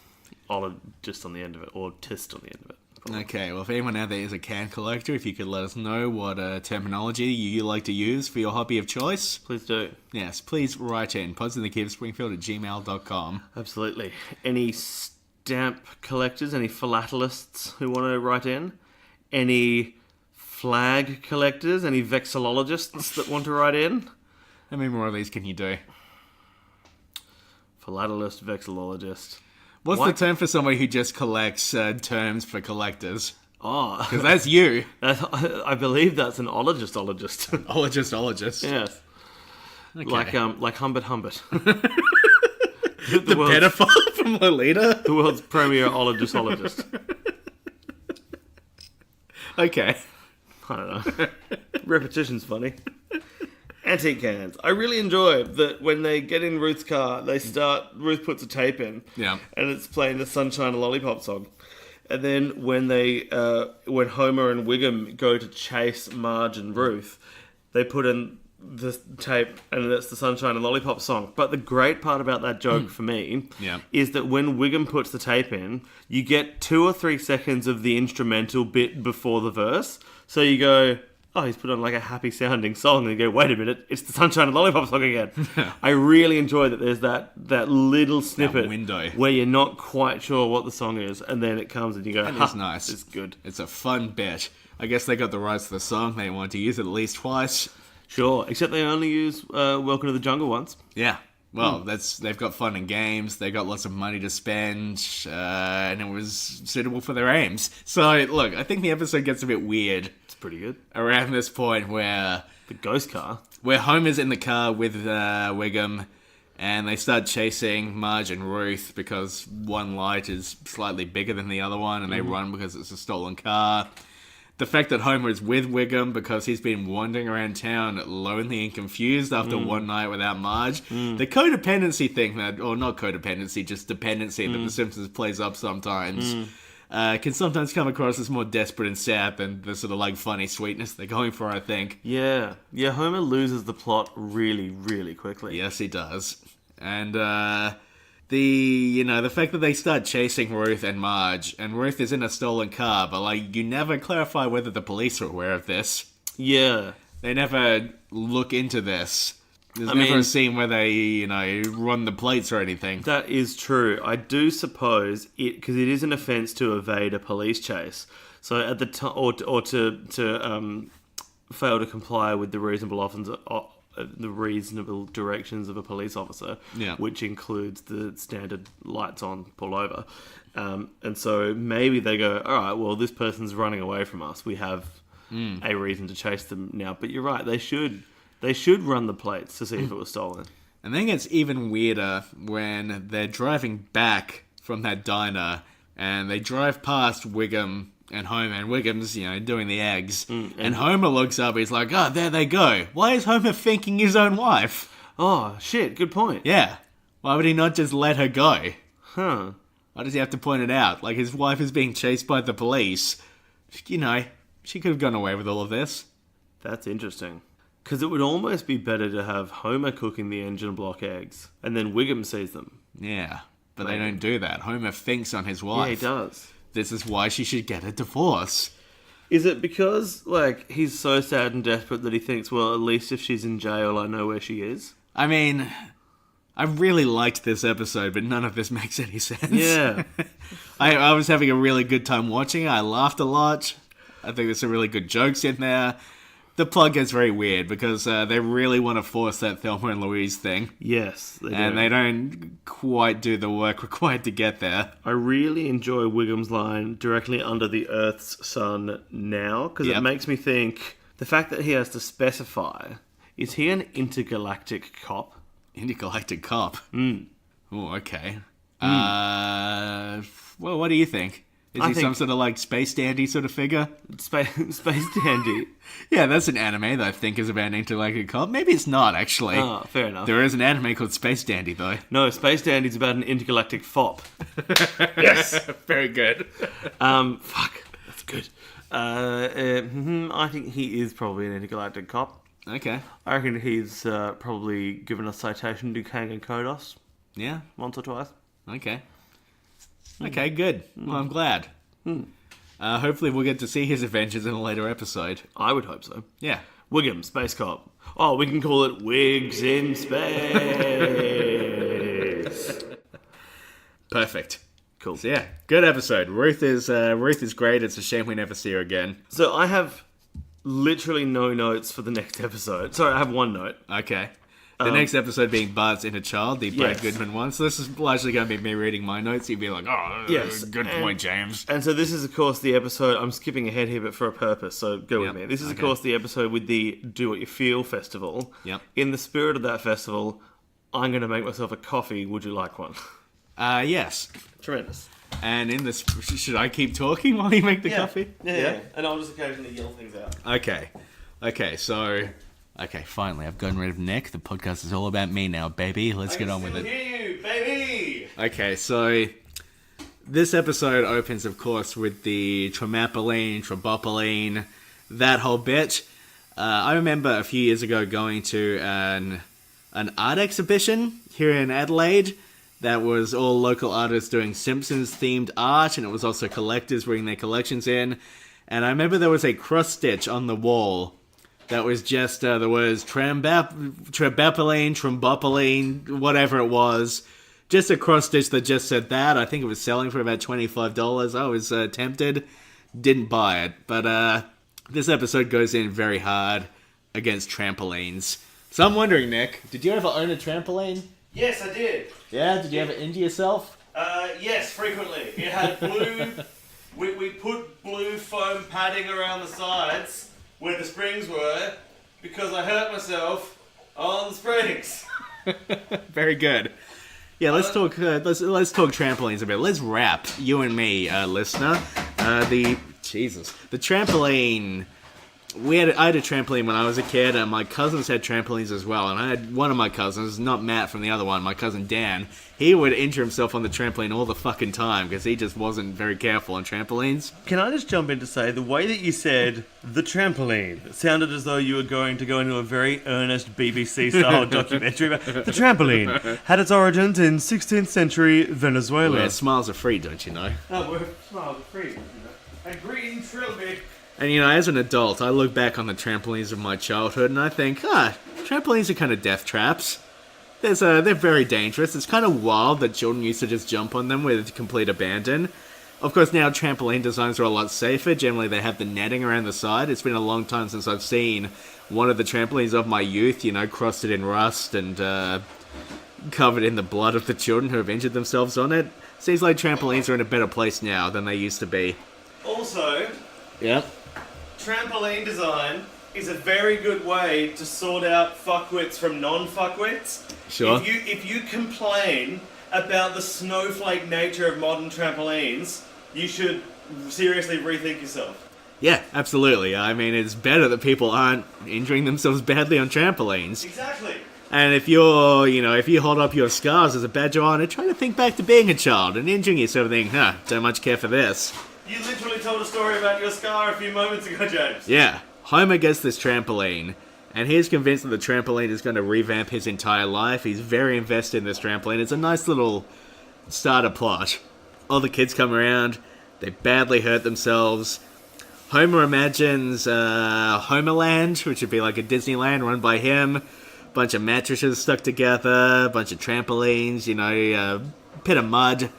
just on the end of it, or tist on the end of it. Probably. Okay, well, if anyone out there is a can collector, if you could let us know what terminology you like to use for your hobby of choice. Please do. Yes, please write in. podsinthecubespringfield@gmail.com. Absolutely. Any stamp collectors, any philatelists who want to write in? Any flag collectors, any vexillologists that want to write in? How many more of these can you do? Philatelist, vexillologist. What's What? the term for somebody who just collects terms for collectors? Oh, Because that's you. I believe that's an ologist. Ologist. Yes. Okay. Like Humbert. The pedophile from Lolita? The world's premier ologist. Okay. I don't know. Repetition's funny. Antique cans. I really enjoy that when they get in Ruth's car, Ruth puts a tape in. Yeah. And it's playing the Sunshine and Lollipop song. And then when when Homer and Wiggum go to chase Marge and Ruth, they put in the tape and it's the Sunshine and Lollipop song. But the great part about that joke for me is that when Wiggum puts the tape in, you get 2 or 3 seconds of the instrumental bit before the verse. So you go, oh, he's put on like a happy sounding song, and you go, wait a minute, it's the Sunshine and Lollipop song again. I really enjoy that there's that little snippet window where you're not quite sure what the song is, and then it comes and you go, It's nice. It's good. It's a fun bit. I guess they got the rights to the song. They wanted to use it at least twice. Sure, except they only use Welcome to the Jungle once. Yeah. Well, they've got fun and games. They got lots of money to spend, and it was suitable for their aims. So, look, I think the episode gets a bit weird. It's pretty good. Around this point where The ghost car. Homer's in the car with Wiggum, and they start chasing Marge and Ruth because one light is slightly bigger than the other one, and they run because it's a stolen car. The fact that Homer is with Wiggum because he's been wandering around town lonely and confused after one night without Marge. The codependency thing, or not codependency, just dependency that The Simpsons plays up sometimes, can sometimes come across as more desperate and sad than the sort of like funny sweetness they're going for, I think. Yeah, Homer loses the plot really, really quickly. Yes, he does. And the fact that they start chasing Ruth and Marge, and Ruth is in a stolen car, but like you never clarify whether the police are aware of this. Yeah. They never look into this. There's I never mean- a scene where they, run the plates or anything. That is true. I do suppose because it is an offence to evade a police chase. So at the time, or to fail to comply with the reasonable directions of a police officer, which includes the standard lights on, pull over. And so maybe they go, all right, well, this person's running away from us. We have a reason to chase them now. But you're right, they should run the plates to see if it was stolen. And then it gets even weirder when they're driving back from that diner, and they drive past Wiggum and Homer, and Wiggum's, doing the eggs. And Homer looks up, he's like, oh, there they go. Why is Homer thinking his own wife? Oh, shit, good point. Yeah. Why would he not just let her go? Huh. Why does he have to point it out? Like, his wife is being chased by the police. She could have gone away with all of this. That's interesting. Because it would almost be better to have Homer cooking the engine block eggs, and then Wiggum sees them. Yeah, but they don't do that. Homer thinks on his wife. Yeah, he does. This is why she should get a divorce. Is it because, he's so sad and desperate that he thinks, well, at least if she's in jail, I know where she is? I mean, I really liked this episode, but none of this makes any sense. Yeah. I was having a really good time watching it. I laughed a lot. I think there's some really good jokes in there. The plot gets very weird because they really want to force that Thelma and Louise thing. Yes, they do. And they don't quite do the work required to get there. I really enjoy Wiggum's line, directly under the Earth's sun now, because it makes me think, the fact that he has to specify, is he an intergalactic cop? Intergalactic cop? Oh, okay. Well, what do you think? Is he some sort of space dandy sort of figure? Space dandy? Yeah, that's an anime that I think is about an intergalactic cop. Maybe it's not, actually. Oh, fair enough. There is an anime called Space Dandy, though. No, Space Dandy's about an intergalactic fop. Yes, very good. Fuck, that's good. I think he is probably an intergalactic cop. Okay. I reckon he's probably given a citation to Kang and Kodos. Yeah. Once or twice. Okay. Okay, good. Well, I'm glad. Hopefully we'll get to see his adventures in a later episode. I would hope so. Yeah. Wiggum, Space Cop. Oh, we can call it Wigs in Space. Perfect. Cool. So yeah, good episode. Ruth is great. It's a shame we never see her again. So I have literally no notes for the next episode. Sorry, I have one note. Okay. The next episode being Bart's Inner Child, the Brad Yes. Goodman one. So this is largely going to be me reading my notes. You'd be like, oh, Yes, good point, James. And so this is, of course, the episode... I'm skipping ahead here, but for a purpose, so go Yep, with me. This is, of okay. course, the episode with the Do What You Feel festival. Yep. In the spirit of that festival, I'm going to make myself a coffee. Would you like one? Yes. Tremendous. And in this, should I keep talking while you make the coffee? Yeah. And I'll just occasionally yell things out. Okay, so... Okay, finally, I've gotten rid of Nick. The podcast is all about me now, baby. Let's get on with it. Hear you, baby! Okay, so this episode opens, of course, with the trombopoline, that whole bit. I remember a few years ago going to an art exhibition here in Adelaide that was all local artists doing Simpsons-themed art, and it was also collectors bringing their collections in. And I remember there was a cross-stitch on the wall that was just, there was trombopoline, whatever it was. Just a cross-stitch that just said that. I think it was selling for about $25. I was tempted. Didn't buy it. But this episode goes in very hard against trampolines. So I'm wondering, Nick, did you ever own a trampoline? Yes, I did. Yeah? Did you ever injure yourself? Yes, frequently. It had blue... we put blue foam padding around the sides where the springs were because I hurt myself on the springs. Very good. Yeah, let's talk. Let's talk trampolines a bit. Let's wrap you and me, listener. The trampoline. I had a trampoline when I was a kid, and my cousins had trampolines as well. And I had one of my cousins, not Matt from the other one, my cousin Dan. He would injure himself on the trampoline all the fucking time because he just wasn't very careful on trampolines. Can I just jump in to say, the way that you said the trampoline, it sounded as though you were going to go into a very earnest BBC-style documentary about the trampoline. Had its origins in 16th century Venezuela. Where smiles are free, don't you know? Oh, we're smiles are free. And green trilby. And, as an adult, I look back on the trampolines of my childhood and I think, trampolines are kind of death traps. They're very dangerous. It's kind of wild that children used to just jump on them with complete abandon. Of course, now trampoline designs are a lot safer. Generally, they have the netting around the side. It's been a long time since I've seen one of the trampolines of my youth, crusted in rust and covered in the blood of the children who have injured themselves on it. Seems like trampolines are in a better place now than they used to be. Also, Yep. trampoline design is a very good way to sort out fuckwits from non-fuckwits. Sure. If you complain about the snowflake nature of modern trampolines, you should seriously rethink yourself. Yeah, absolutely. I mean, it's better that people aren't injuring themselves badly on trampolines. Exactly. And if you're, if you hold up your scars as a badge of honor, try to think back to being a child and injuring yourself and think, don't much care for this. You literally told a story about your scar a few moments ago, James. Yeah, Homer gets this trampoline, and he's convinced that the trampoline is going to revamp his entire life. He's very invested in this trampoline. It's a nice little starter plot. All the kids come around, they badly hurt themselves. Homer imagines Homerland, which would be like a Disneyland run by him. Bunch of mattresses stuck together, bunch of trampolines, pit of mud.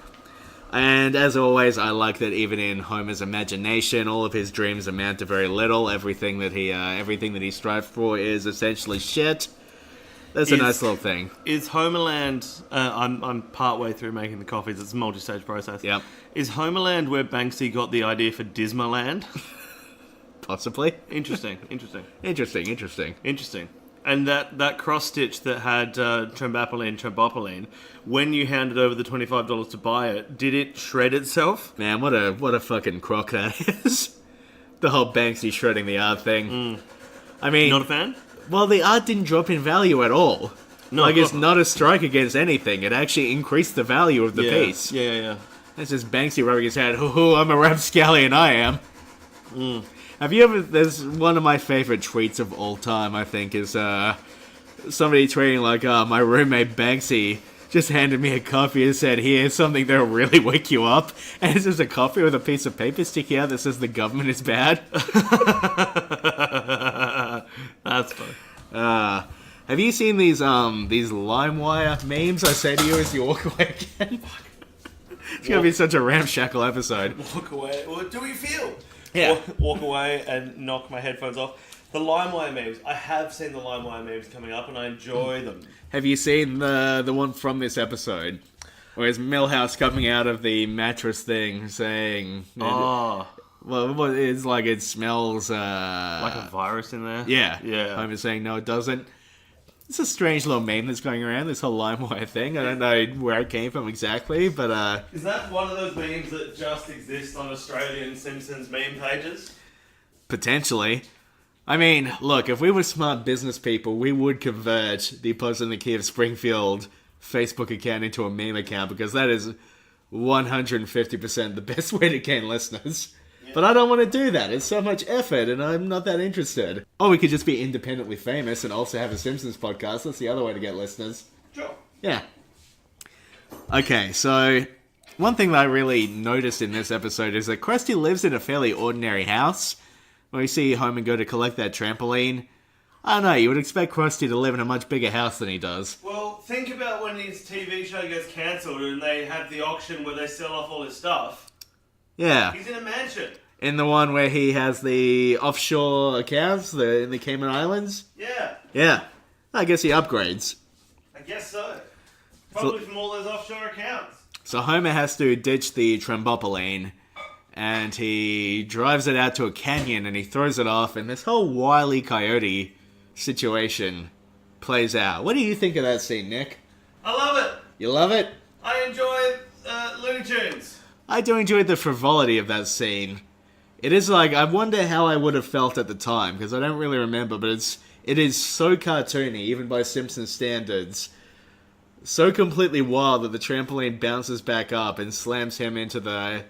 And as always, I like that even in Homer's imagination, all of his dreams amount to very little. Everything that he strives for is essentially shit. That's a nice little thing. Is Homerland... I'm partway through making the coffees. It's a multi-stage process. Yep. Is Homerland where Banksy got the idea for Dismaland? Possibly. Interesting. Interesting. And that cross-stitch that had trombopoline, when you handed over the $25 to buy it, did it shred itself? Man, what a fucking crock that is. The whole Banksy shredding the art thing. I mean... Not a fan? Well, the art didn't drop in value at all. No, like, it's not a strike against anything. It actually increased the value of the piece. Yeah. That's just Banksy rubbing his head. Hoo-hoo, I'm a rapscallion, I am. Have you ever... There's one of my favorite tweets of all time, I think, is somebody tweeting like, my roommate Banksy just handed me a coffee and said, here's something that'll really wake you up. And it's just a coffee with a piece of paper sticking out that says the government is bad. That's funny. Have you seen these LimeWire memes I say to you as you walk away again? It's going to be such a ramshackle episode. Walk away. Well, do we feel? Yeah. Walk away and knock my headphones off. The LimeWire memes. I have seen the LimeWire memes coming up, and I enjoy them. Have you seen the one from this episode? Where it's Millhouse coming out of the mattress thing saying... Oh. Well, it's like it smells... Like a virus in there? Yeah. Yeah. Homer's saying, no, it doesn't. It's a strange little meme that's going around, this whole LimeWire thing. I don't know where it came from exactly, but... Is that one of those memes that just exist on Australian Simpsons meme pages? Potentially. I mean, look, if we were smart business people, we would convert the Post and the Key of Springfield Facebook account into a meme account, because that is 150% the best way to gain listeners. But I don't want to do that. It's so much effort, and I'm not that interested. Or we could just be independently famous and also have a Simpsons podcast. That's the other way to get listeners. Sure. Yeah. Okay, so one thing that I really noticed in this episode is that Krusty lives in a fairly ordinary house. When we see Homer go to collect that trampoline, I don't know, you would expect Krusty to live in a much bigger house than he does. Well, think about when his TV show gets cancelled and they have the auction where they sell off all his stuff. Yeah. He's in a mansion. In the one where he has the offshore accounts in the Cayman Islands? Yeah. Yeah. I guess he upgrades. I guess so. Probably from all those offshore accounts. So Homer has to ditch the trampoline, and he drives it out to a canyon, and he throws it off, and this whole Wile E. Coyote situation plays out. What do you think of that scene, Nick? I love it. You love it? I enjoy Looney Tunes. I do enjoy the frivolity of that scene. It is like, I wonder how I would have felt at the time, because I don't really remember, but it is so cartoony, even by Simpsons standards. So completely wild that the trampoline bounces back up and slams him into the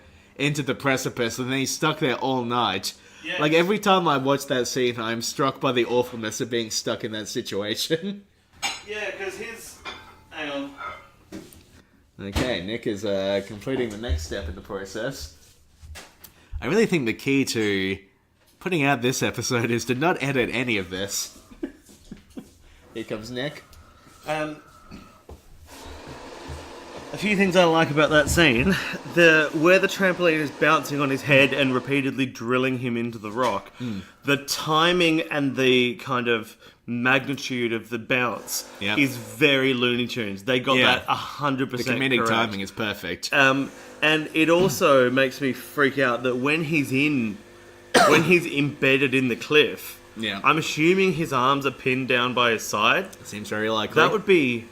precipice, and then he's stuck there all night. Yes. Like, every time I watch that scene, I'm struck by the awfulness of being stuck in that situation. Yeah, because his... Hang on. Okay, Nick is completing the next step in the process. I really think the key to putting out this episode is to not edit any of this. Here comes Nick. A few things I like about that scene. Where the trampoline is bouncing on his head and repeatedly drilling him into the rock. The timing and the kind of magnitude of the bounce is very Looney Tunes. They got that 100% The comedic correct. timing is perfect. And it also makes me freak out that when he's embedded in the cliff, I'm assuming his arms are pinned down by his side. Seems very likely. That would be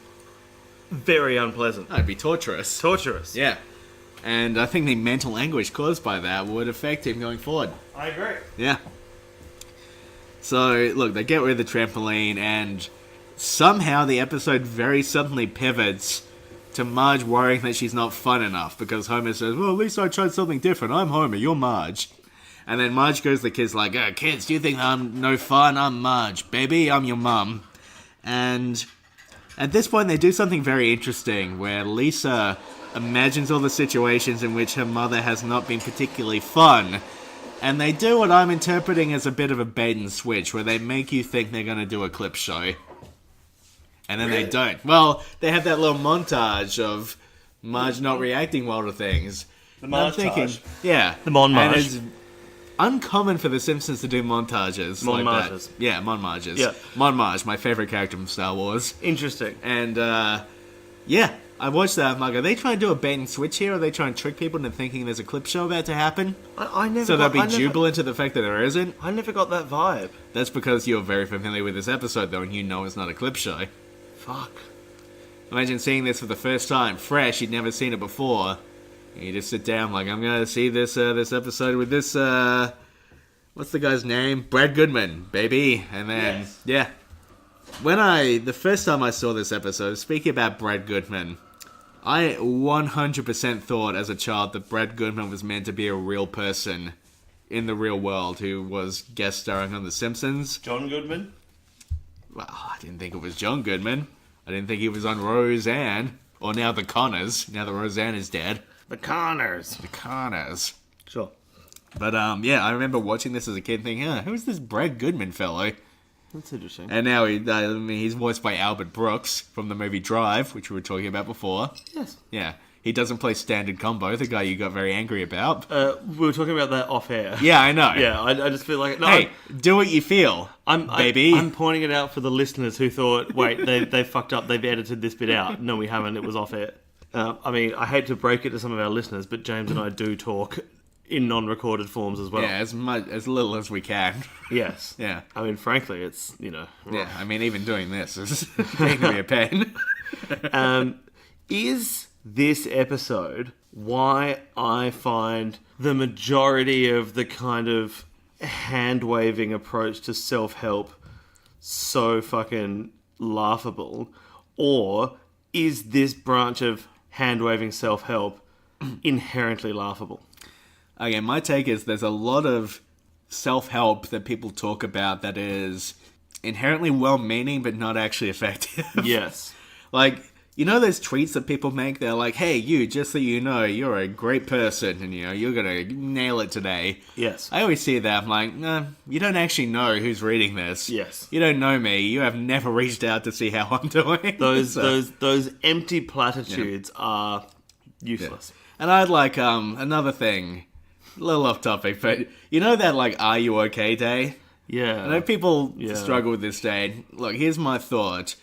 very unpleasant. That'd be torturous. Torturous. Yeah. And I think the mental anguish caused by that would affect him going forward. I agree. Yeah. So, look, they get rid of the trampoline, and somehow the episode very suddenly pivots to Marge worrying that she's not fun enough, because Homer says, well, at least I tried something different. I'm Homer, you're Marge. And then Marge goes to the kids like, oh, kids, do you think I'm no fun? I'm Marge. Baby, I'm your mum. And at this point, they do something very interesting, where Lisa imagines all the situations in which her mother has not been particularly fun. And they do what I'm interpreting as a bit of a bait and switch, where they make you think they're going to do a clip show. And then they don't. Well, they have that little montage of Marge not reacting well to things. The And I'm montage. yeah. The montage. And it's uncommon for The Simpsons to do montages like Montages. that. Yeah, montages. Yeah. Mon Marge, my favorite character from Star Wars. Interesting. And, yeah, I watched that. I'm like, are they trying to do a bait and switch here? Or are they trying to trick people into thinking there's a clip show about to happen? I never So they'll got, be I never- jubilant to the fact that there isn't? I never got that vibe. That's because you're very familiar with this episode, though, and you know it's not a clip show. Fuck. Imagine seeing this for the first time, fresh, you'd never seen it before. And you just sit down like, I'm gonna see this episode with this, what's the guy's name? Brad Goodman, baby. And then, Yes. yeah. The first time I saw this episode, speaking about Brad Goodman, I 100% thought as a child that Brad Goodman was meant to be a real person in the real world who was guest starring on The Simpsons. John Goodman? Well, I didn't think it was John Goodman. I didn't think he was on Roseanne. Or now the Connors, now that Roseanne is dead. The Connors. The Connors. Sure. But, yeah, I remember watching this as a kid thinking, who's this Brad Goodman fellow? That's interesting. And now he's voiced by Albert Brooks from the movie Drive, which we were talking about before. Yes. Yeah. He doesn't play Standard Combo, the guy you got very angry about. We were talking about that off air. Yeah, I know. Yeah, I just feel like... No, Hey, do what you feel, baby. I'm pointing it out for the listeners who thought, wait, they fucked up, they've edited this bit out. No, we haven't, it was off air. I mean, I hate to break it to some of our listeners, but James and I do talk in non-recorded forms as well. Yeah, as little as we can. Yes. Yeah. I mean, frankly, it's, Yeah, I mean, even doing this is getting to be a pain. Is this episode why I find the majority of the kind of hand-waving approach to self-help so fucking laughable? Or is this branch of hand-waving self-help inherently laughable? Okay, my take is there's a lot of self-help that people talk about that is inherently well-meaning but not actually effective. Yes. Like, you know those tweets that people make? They're like, hey, you, just so you know, you're a great person and, you're going to nail it today. Yes. I always see that. I'm like, nah, you don't actually know who's reading this. Yes. You don't know me. You have never reached out to see how I'm doing. Those empty platitudes are useless. And I'd like, another thing, a little off topic, but you know that, like, Are You Okay Day? Yeah. I know people struggle with this day. Look, here's my thought.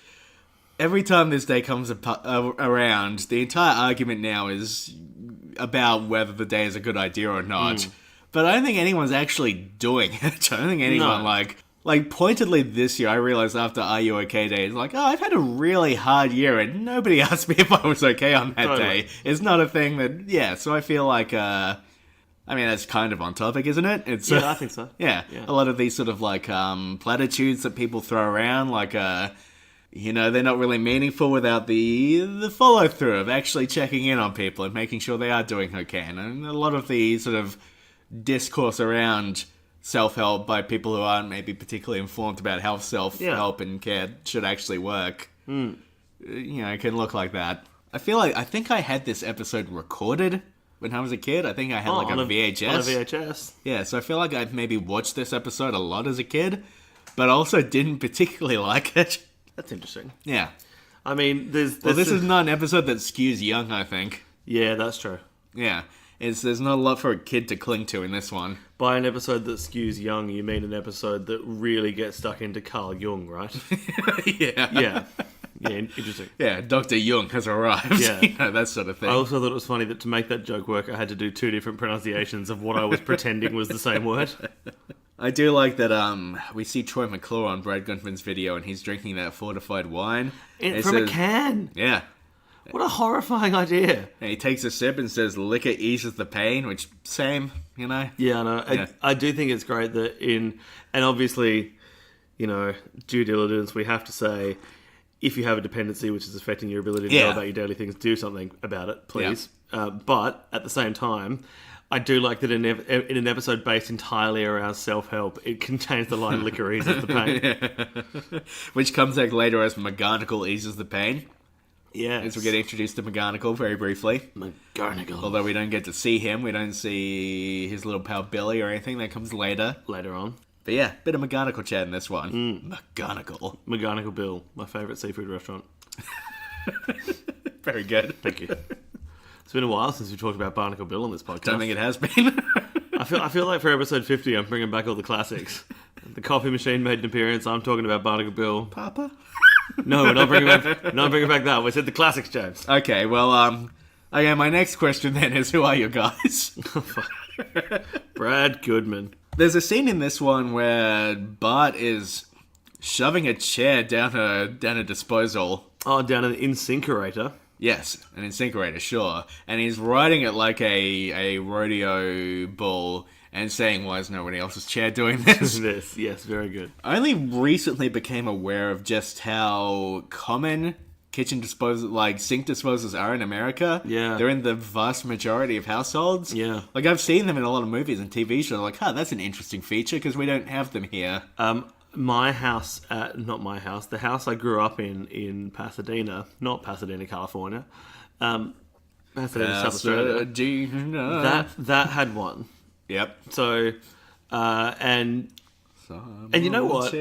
Every time this day comes around, the entire argument now is about whether the day is a good idea or not. But I don't think anyone's actually doing it. I don't think anyone, like pointedly this year, I realized after Are You Okay Day, it's like, I've had a really hard year and nobody asked me if I was okay on that day. It's not a thing that, so I feel like, I mean, that's kind of on topic, isn't it? It's, I think so. Yeah. A lot of these sort of, like, platitudes that people throw around, like, they're not really meaningful without the follow-through of actually checking in on people and making sure they are doing okay. And a lot of the sort of discourse around self-help by people who aren't maybe particularly informed about how self-help and care should actually work, it can look like that. I think I had this episode recorded when I was a kid. I think I had a VHS. On a VHS. Yeah, so I feel like I've maybe watched this episode a lot as a kid, but also didn't particularly like it. That's interesting. Yeah. I mean, this is not an episode that skews young, I think. Yeah, that's true. Yeah. There's not a lot for a kid to cling to in this one. By an episode that skews young, you mean an episode that really gets stuck into Carl Jung, right? Yeah. Yeah. Yeah, interesting. Yeah, Dr. Jung has arrived. Yeah. That sort of thing. I also thought it was funny that to make that joke work, I had to do two different pronunciations of what I was pretending was the same word. I do like that we see Troy McClure on Brad Goodman's video and he's drinking that fortified wine. From a can. Yeah. What a horrifying idea. And he takes a sip and says, liquor eases the pain, which, same, Yeah, I know. Yeah. I do think it's great that and obviously, due diligence, we have to say, if you have a dependency which is affecting your ability to know about your daily things, do something about it, please. Yeah. But at the same time, I do like that in an episode based entirely around self-help, it contains the line liquor eases the pain. Which comes back later as McGonagall eases the pain. Yeah. As we get introduced to McGonagall very briefly. McGonagall. Although we don't get to see him, we don't see his little pal Billy or anything. That comes later. Later on. But yeah, bit of McGonagall chat in this one. McGonagall. McGonagall Bill, my favourite seafood restaurant. Very good. Thank you. It's been a while since we talked about Barnacle Bill on this podcast. Don't think it has been. I feel like for episode 50, I'm bringing back all the classics. The coffee machine made an appearance. I'm talking about Barnacle Bill. Papa? No, we're not bringing back that. We said the classics, James. Okay, well, okay, my next question then is, who are you guys? Brad Goodman. There's a scene in this one where Bart is shoving a chair down a disposal. Oh, down an incinerator. Yes, an incinerator, sure. And he's riding it like a rodeo bull and saying, why is nobody else's chair doing this? Yes, very good. I only recently became aware of just how common kitchen disposal, like sink disposals are in America. Yeah. They're in the vast majority of households. Yeah. Like, I've seen them in a lot of movies and TV shows. Like, that's an interesting feature because we don't have them here. my house, not my house, the house I grew up in Pasadena, not Pasadena, California, Pasadena, South Australia. That had one. Yep. So, and you know what?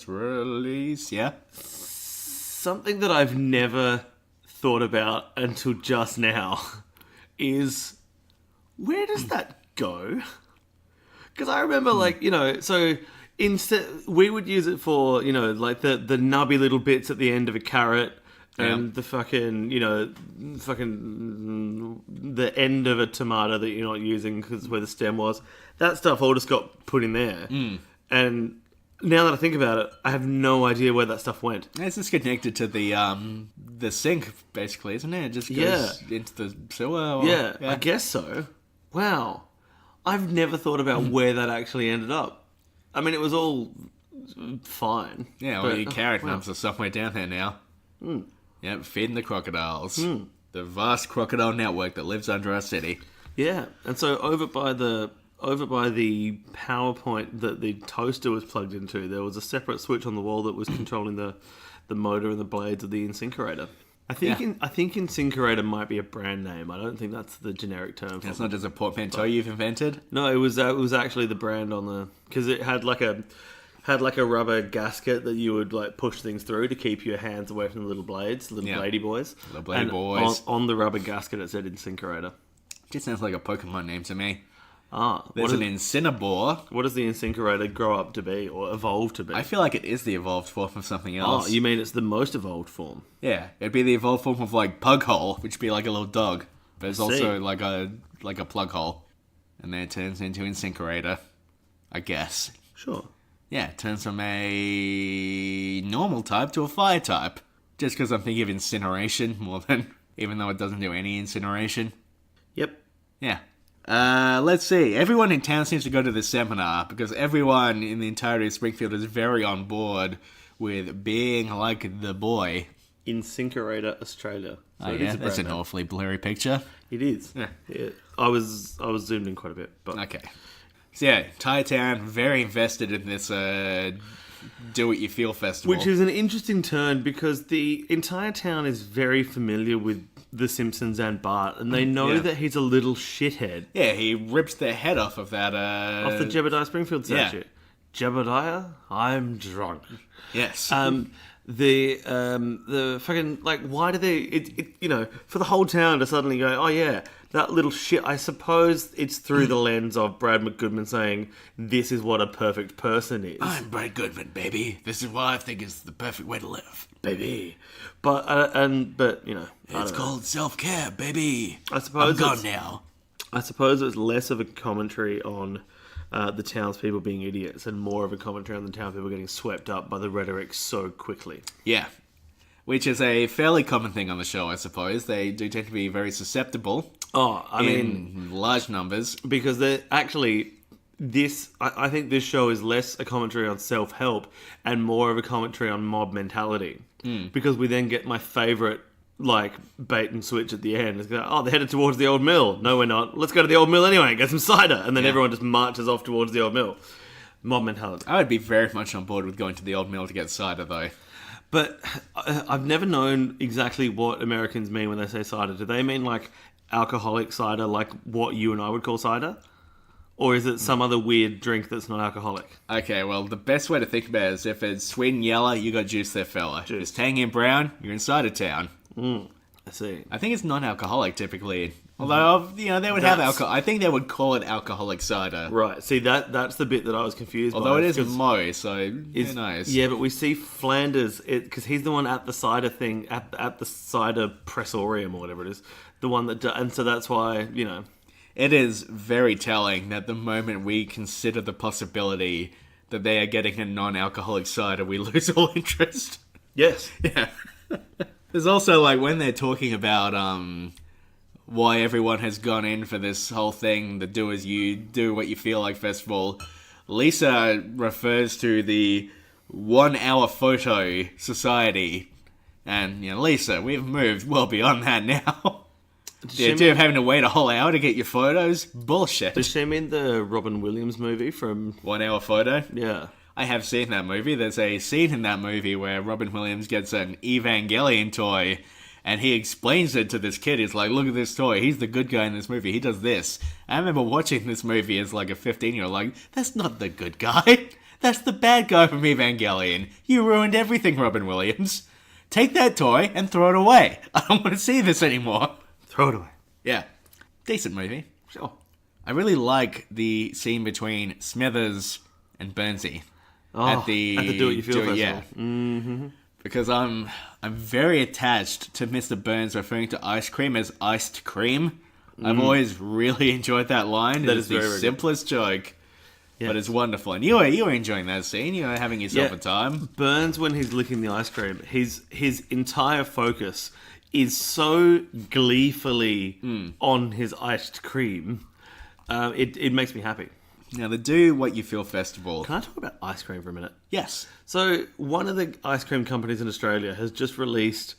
Release. Yeah. Something that I've never thought about until just now is, where does that go? Because I remember, like, you know, so instead we would use it for, you know, like the nubby little bits at the end of a carrot and the fucking, you know, the end of a tomato that you're not using because where the stem was. That stuff all just got put in there. And now that I think about it, I have no idea where that stuff went. It's just connected to the sink, basically, isn't it? It just goes into the sewer. Or, I guess so. Wow. I've never thought about where that actually ended up. I mean, it was all fine. Yeah, well, your carrot nubs are somewhere down there now. Yep, feeding the crocodiles. The vast crocodile network that lives under our city. Yeah, and so over by the power point that the toaster was plugged into, there was a separate switch on the wall that was controlling the motor and the blades of the incinerator. I think incinerator might be a brand name. I don't think that's the generic term. That's not just a portmanteau you've invented. No, it was actually the brand on the, because it had like a rubber gasket that you would like push things through to keep your hands away from the little blades, bladey boys. Little bladey and boys. On the rubber gasket it said incinerator. Just sounds like a Pokemon name to me. There's an Incineroar. What does the incinerator grow up to be or evolve to be? I feel like it is the evolved form of something else. Oh, you mean it's the most evolved form? Yeah, it'd be the evolved form of like Pug Hole, which would be like a little dog, but it's also like a plug hole, and then it turns into Incinerator, I guess. Sure. Yeah, it turns from a normal type to a fire type, just because I'm thinking of incineration more than, even though it doesn't do any incineration. Yep. Yeah. Let's see. Everyone in town seems to go to this seminar because everyone in the entirety of Springfield is very on board with being like the boy. Incinerator Australia. So That's an awfully blurry picture. It is. Yeah. I was zoomed in quite a bit. But Okay. So yeah, Thai Town very invested in this Do What You Feel festival. Which is an interesting turn because the entire town is very familiar with The Simpsons and Bart, and they know that he's a little shithead. Yeah, he rips the head off of that... off the Jebediah Springfield statue. Yeah. Jebediah, I'm drunk. Yes. The fucking, like, why do they, you know, for the whole town to suddenly go, oh yeah, that little shit, I suppose it's through the lens of Brad McGoodman saying, this is what a perfect person is. I'm Brad Goodman, baby. This is what I think is the perfect way to live. Baby. But, you know. It's called self-care, baby. I suppose I'm gone now. I suppose it's less of a commentary on the townspeople being idiots and more of a commentary on the townspeople getting swept up by the rhetoric so quickly. Yeah. Which is a fairly common thing on the show, I suppose. They do tend to be very susceptible. Oh, I mean... in large numbers. Because they're actually... I think this show is less a commentary on self-help and more of a commentary on mob mentality. Because we then get my favourite, like, bait and switch at the end. It's like, oh, they're headed towards the old mill. No, we're not. Let's go to the old mill anyway and get some cider. And then everyone just marches off towards the old mill. Mob mentality. I would be very much on board with going to the old mill to get cider, though. But I've never known exactly what Americans mean when they say cider. Do they mean, like, alcoholic cider, like what you and I would call cider? Or is it some other weird drink that's not alcoholic? Okay, well, the best way to think about it is if it's sweet and yellow, you got juice there, fella. If it's tangy and brown, you're in cider town. I see. I think it's non-alcoholic, typically. Although, you know, they would have alcohol. I think they would call it alcoholic cider. Right. See, that's the bit that I was confused Although by. it is Mo, so who knows? Yeah, but we see Flanders, because he's the one at the cider thing, at the cider pressorium or whatever it is. The one that... And so that's why, you know... It is very telling that the moment we consider the possibility that they are getting a non-alcoholic cider, we lose all interest. Yes. Yeah. There's also, like, when they're talking about why everyone has gone in for this whole thing, the Do As You Do What You Feel Like festival, Lisa refers to the 1 hour photo society. And, you know, Lisa, we've moved well beyond that now. The idea of having to wait a whole hour to get your photos? Bullshit. Does she mean the Robin Williams movie from... 1 hour photo? Yeah. I have seen that movie. There's a scene in that movie where Robin Williams gets an Evangelion toy, and he explains it to this kid. He's like, look at this toy. He's the good guy in this movie. He does this. I remember watching this movie as like a 15-year-old, like, that's not the good guy. That's the bad guy from Evangelion. You ruined everything, Robin Williams. Take that toy and throw it away. I don't want to see this anymore. Throw it away. Yeah. Decent movie. Sure. I really like the scene between Smithers and Burnsy. At the Do-It-You-Feel Festival. Yeah. Mm-hmm. Because I'm very attached to Mr. Burns referring to ice cream as iced cream. I've always really enjoyed that line. That It's is the very simplest joke, Yes. but it's wonderful. And you were enjoying that scene. You were having yourself a time. Burns, when he's licking the ice cream, his entire focus is so gleefully on his iced cream. It makes me happy. Now, the Do What You Feel Festival. Can I talk about ice cream for a minute? Yes. So, one of the ice cream companies in Australia has just released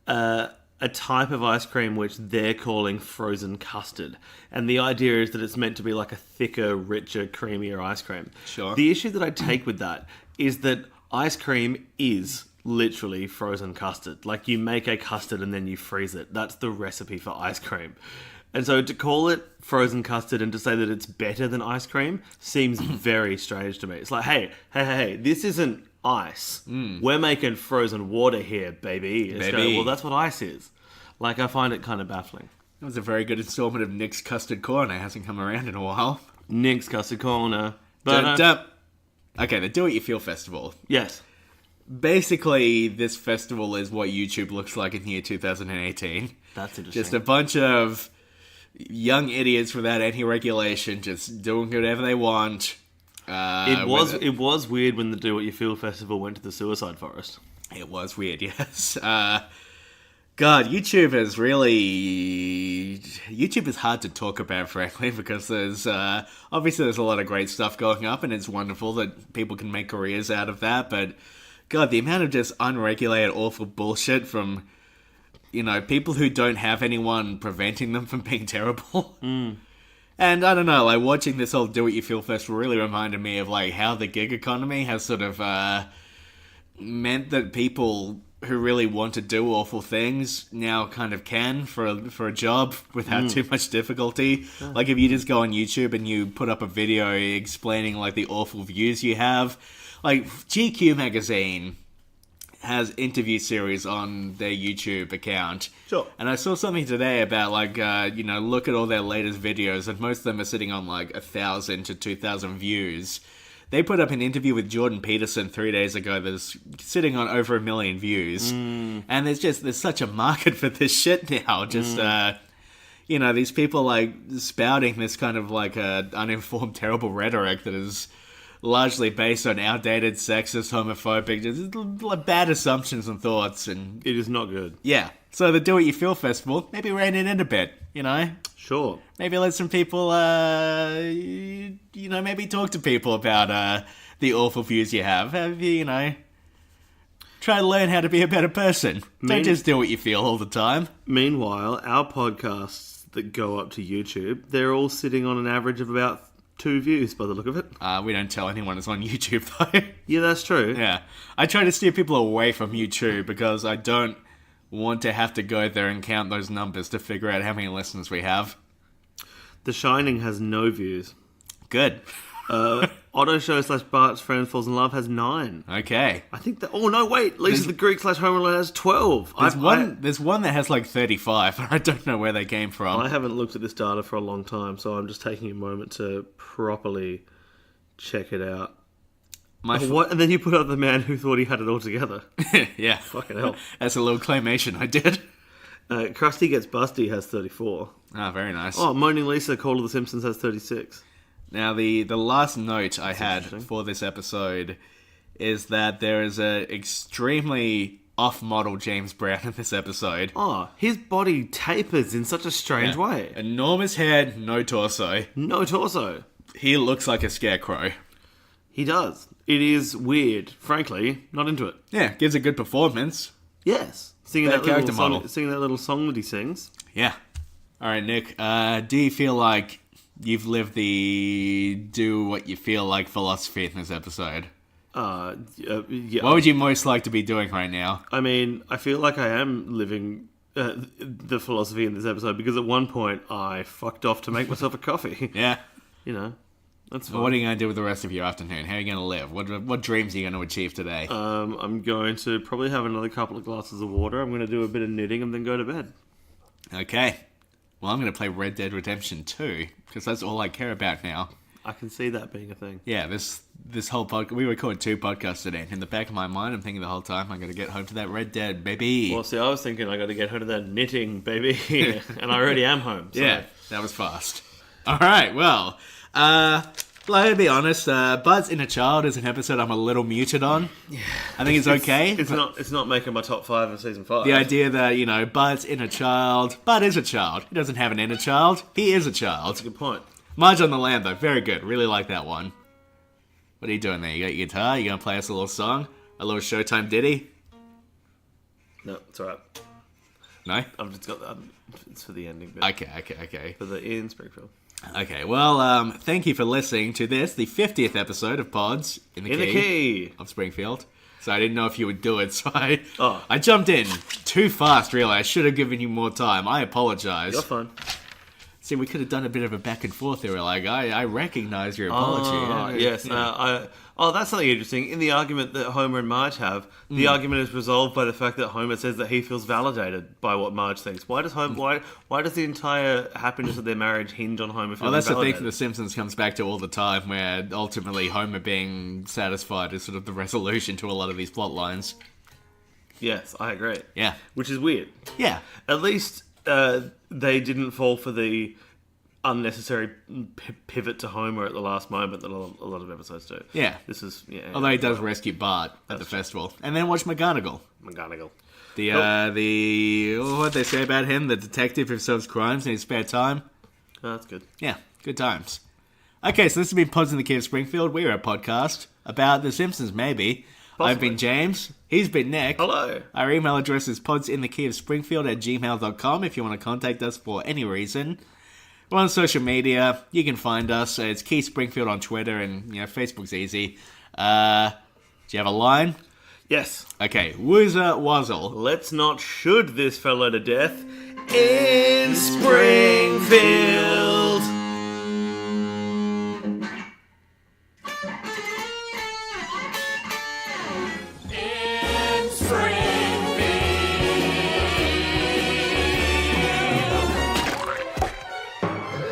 a type of ice cream which they're calling frozen custard. And the idea is that it's meant to be like a thicker, richer, creamier ice cream. Sure. The issue that I take with that is that ice cream is literally frozen custard. Like, you make a custard and then you freeze it. That's the recipe for ice cream. And so to call it frozen custard and to say that it's better than ice cream seems very strange to me. It's like, hey, this isn't ice. We're making frozen water here, baby. It's Baby. well, that's what ice is. Like, I find it kind of baffling. That was a very good installment of Nick's Custard Corner. It hasn't come around in a while. Nick's Custard Corner. But, Okay, the Do What You Feel Festival. yes. Basically, this festival is what YouTube looks like in year 2018. That's interesting. Just a bunch of young idiots without any regulation, just doing whatever they want. It was weird when the Do What You Feel festival went to the suicide forest. It was weird, yes. God, YouTube is really... YouTube is hard to talk about, frankly, because there's... obviously, there's a lot of great stuff going up, and it's wonderful that people can make careers out of that, but... God, the amount of just unregulated, awful bullshit from, people who don't have anyone preventing them from being terrible. And I don't know, like, watching this whole Do What You Feel festival really reminded me of, like, how the gig economy has sort of meant that people who really want to do awful things now kind of can for a job without too much difficulty. Like, if you just go on YouTube and you put up a video explaining, like, the awful views you have... Like, GQ magazine has interview series on their YouTube account. Sure. And I saw something today about, like, look at all their latest videos, and most of them are sitting on, like, 1,000 to 2,000 views. They put up an interview with Jordan Peterson 3 days ago that's sitting on over 1 million views. And there's such a market for this shit now. Just, these people, like, spouting this kind of, like, uninformed, terrible rhetoric that is... largely based on outdated, sexist, homophobic, just bad assumptions and thoughts, and It is not good. yeah. So the Do What You Feel festival, maybe rein it in a bit, Sure. Maybe let some people, maybe talk to people about the awful views you have. Try to learn how to be a better person. Don't just do what you feel all the time. Meanwhile, our podcasts that go up to YouTube, they're all sitting on an average of about 2 views by the look of it. We don't tell anyone it's on YouTube, though. Yeah, that's true. Yeah. I try to steer people away from YouTube because I don't want to have to go there and count those numbers to figure out how many listeners we have. The Shining has no views. Good. Auto Show / Bart's Friend Falls in Love has 9. Okay. I think that... Oh, no, wait. Lisa the Greek / Home Alone has 12. There's one that has like 35, and I don't know where they came from. I haven't looked at this data for a long time, so I'm just taking a moment to properly check it out. What? And then you put up the man who thought he had it all together. Yeah. Fucking hell. That's a little claymation I did. Krusty Gets Busty has 34. Ah, very nice. Oh, Moaning Lisa, Call of the Simpsons has 36. Now, the last note I had for this episode is that there is a extremely off-model James Brown in this episode. Oh, his body tapers in such a strange way. Enormous head, no torso. No torso. He looks like a scarecrow. He does. It is weird. Frankly, not into it. Yeah, gives a good performance. Yes. Singing That that, little character song, model. singing that little song that he sings. Yeah. All right, Nick. Do you feel like you've lived the do what you feel like philosophy in this episode? Yeah. What would you most like to be doing right now? I mean, I feel like I am living the philosophy in this episode because at one point I fucked off to make myself a coffee. Yeah. You know, that's fine. What are you going to do with the rest of your afternoon? How are you going to live? What dreams are you going to achieve today? I'm going to probably have another couple of glasses of water. I'm going to do a bit of knitting and then go to bed. Okay. Well, I'm going to play Red Dead Redemption 2 because that's all I care about now. I can see that being a thing. Yeah, this whole podcast, we recorded 2 podcasts today. And in the back of my mind, I'm thinking the whole time, I got to get home to that Red Dead, baby. Well, see, I was thinking I got to get home to that knitting, baby, and I already am home. So. Yeah, that was fast. All right, well, to be honest, Bart's Inner Child is an episode I'm a little muted on. Yeah, I think it's okay. It's not making my top 5 of season 5. The idea that Bart's inner child, Bart is a child. He doesn't have an inner child. He is a child. Good point. Marge on the Land, though, very good. Really like that one. What are you doing there? You got your guitar? You gonna play us a little song? A little Showtime ditty? No, it's alright. No? I've just got that. It's for the ending bit. Okay. For the in Springfield. Okay, well, thank you for listening to this, the 50th episode of Pods in the Key of Springfield. So I didn't know if you would do it, so I jumped in too fast, really. I should have given you more time. I apologize. You're fine. See, we could have done a bit of a back and forth there. Like, I recognize your apology. Yes. Yeah. That's something interesting. In the argument that Homer and Marge have, the argument is resolved by the fact that Homer says that he feels validated by what Marge thinks. Why does why does the entire happiness of their marriage hinge on Homer feeling that's validated? the thing The Simpsons comes back to all the time, where ultimately Homer being satisfied is sort of the resolution to a lot of these plot lines. Yes, I agree. Yeah. Which is weird. Yeah. At least they didn't fall for the unnecessary pivot to Homer at the last moment that a lot of episodes do. Yeah. This is Although he does rescue Bart at the festival, and then watch McGonagall. The what they say about him, the detective who solves crimes in his spare time. Oh, that's good. Yeah, good times. Okay, so this has been Pods in the Key of Springfield. We're a podcast about The Simpsons, maybe. Possibly. I've been James. He's been Nick. Hello. Our email address is podsinthekeyofspringfield@gmail.com if you want to contact us for any reason. We're on social media. You can find us. It's Key Springfield on Twitter, and Facebook's easy. Do you have a line? Yes. Okay, Woozer Wazzle. Let's not shoot this fella to death in Springfield. In Springfield.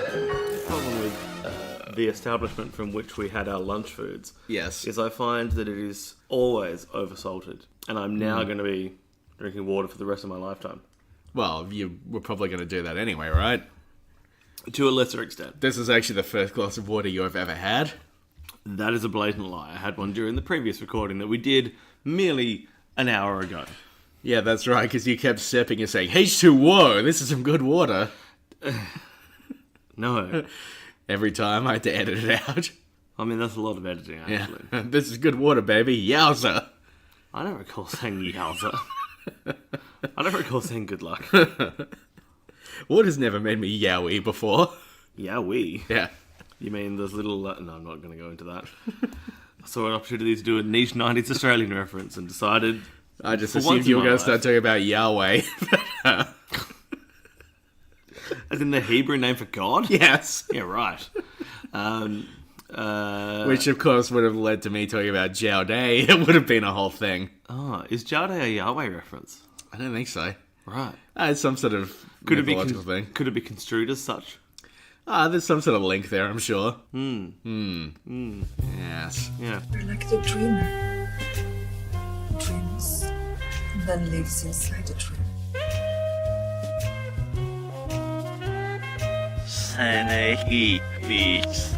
The problem with the establishment from which we had our lunch foods Yes. is I find that it is always oversalted, and I'm now going to be drinking water for the rest of my lifetime. Well, you were probably going to do that anyway, right? To a lesser extent. This is actually the first glass of water you have ever had. That is a blatant lie. I had one during the previous recording that we did merely an hour ago. Yeah, that's right, because you kept sipping and saying, H2O, this is some good water. No. Every time I had to edit it out. I mean, that's a lot of editing, actually. Yeah. This is good water, baby. Yowza. I don't recall saying yowza. I don't recall saying good luck. Water's never made me yowie before. Yowie? Yeah. You mean those little... no, I'm not going to go into that. I saw an opportunity to do a niche 90s Australian reference and decided... I just for assumed once you in were my going to start talking about Yahweh. As in the Hebrew name for God? Yes. Yeah, right. Which, of course, would have led to me talking about Jowday. It would have been a whole thing. Is Jowday a Yahweh reference? I don't think so. Right. It's some sort of Could it mythological thing. Could it be construed as such? There's some sort of link there, I'm sure. Yes. Yeah. You're like the dreamer. Dreams, and then lives inside the dream. Sanity Beats.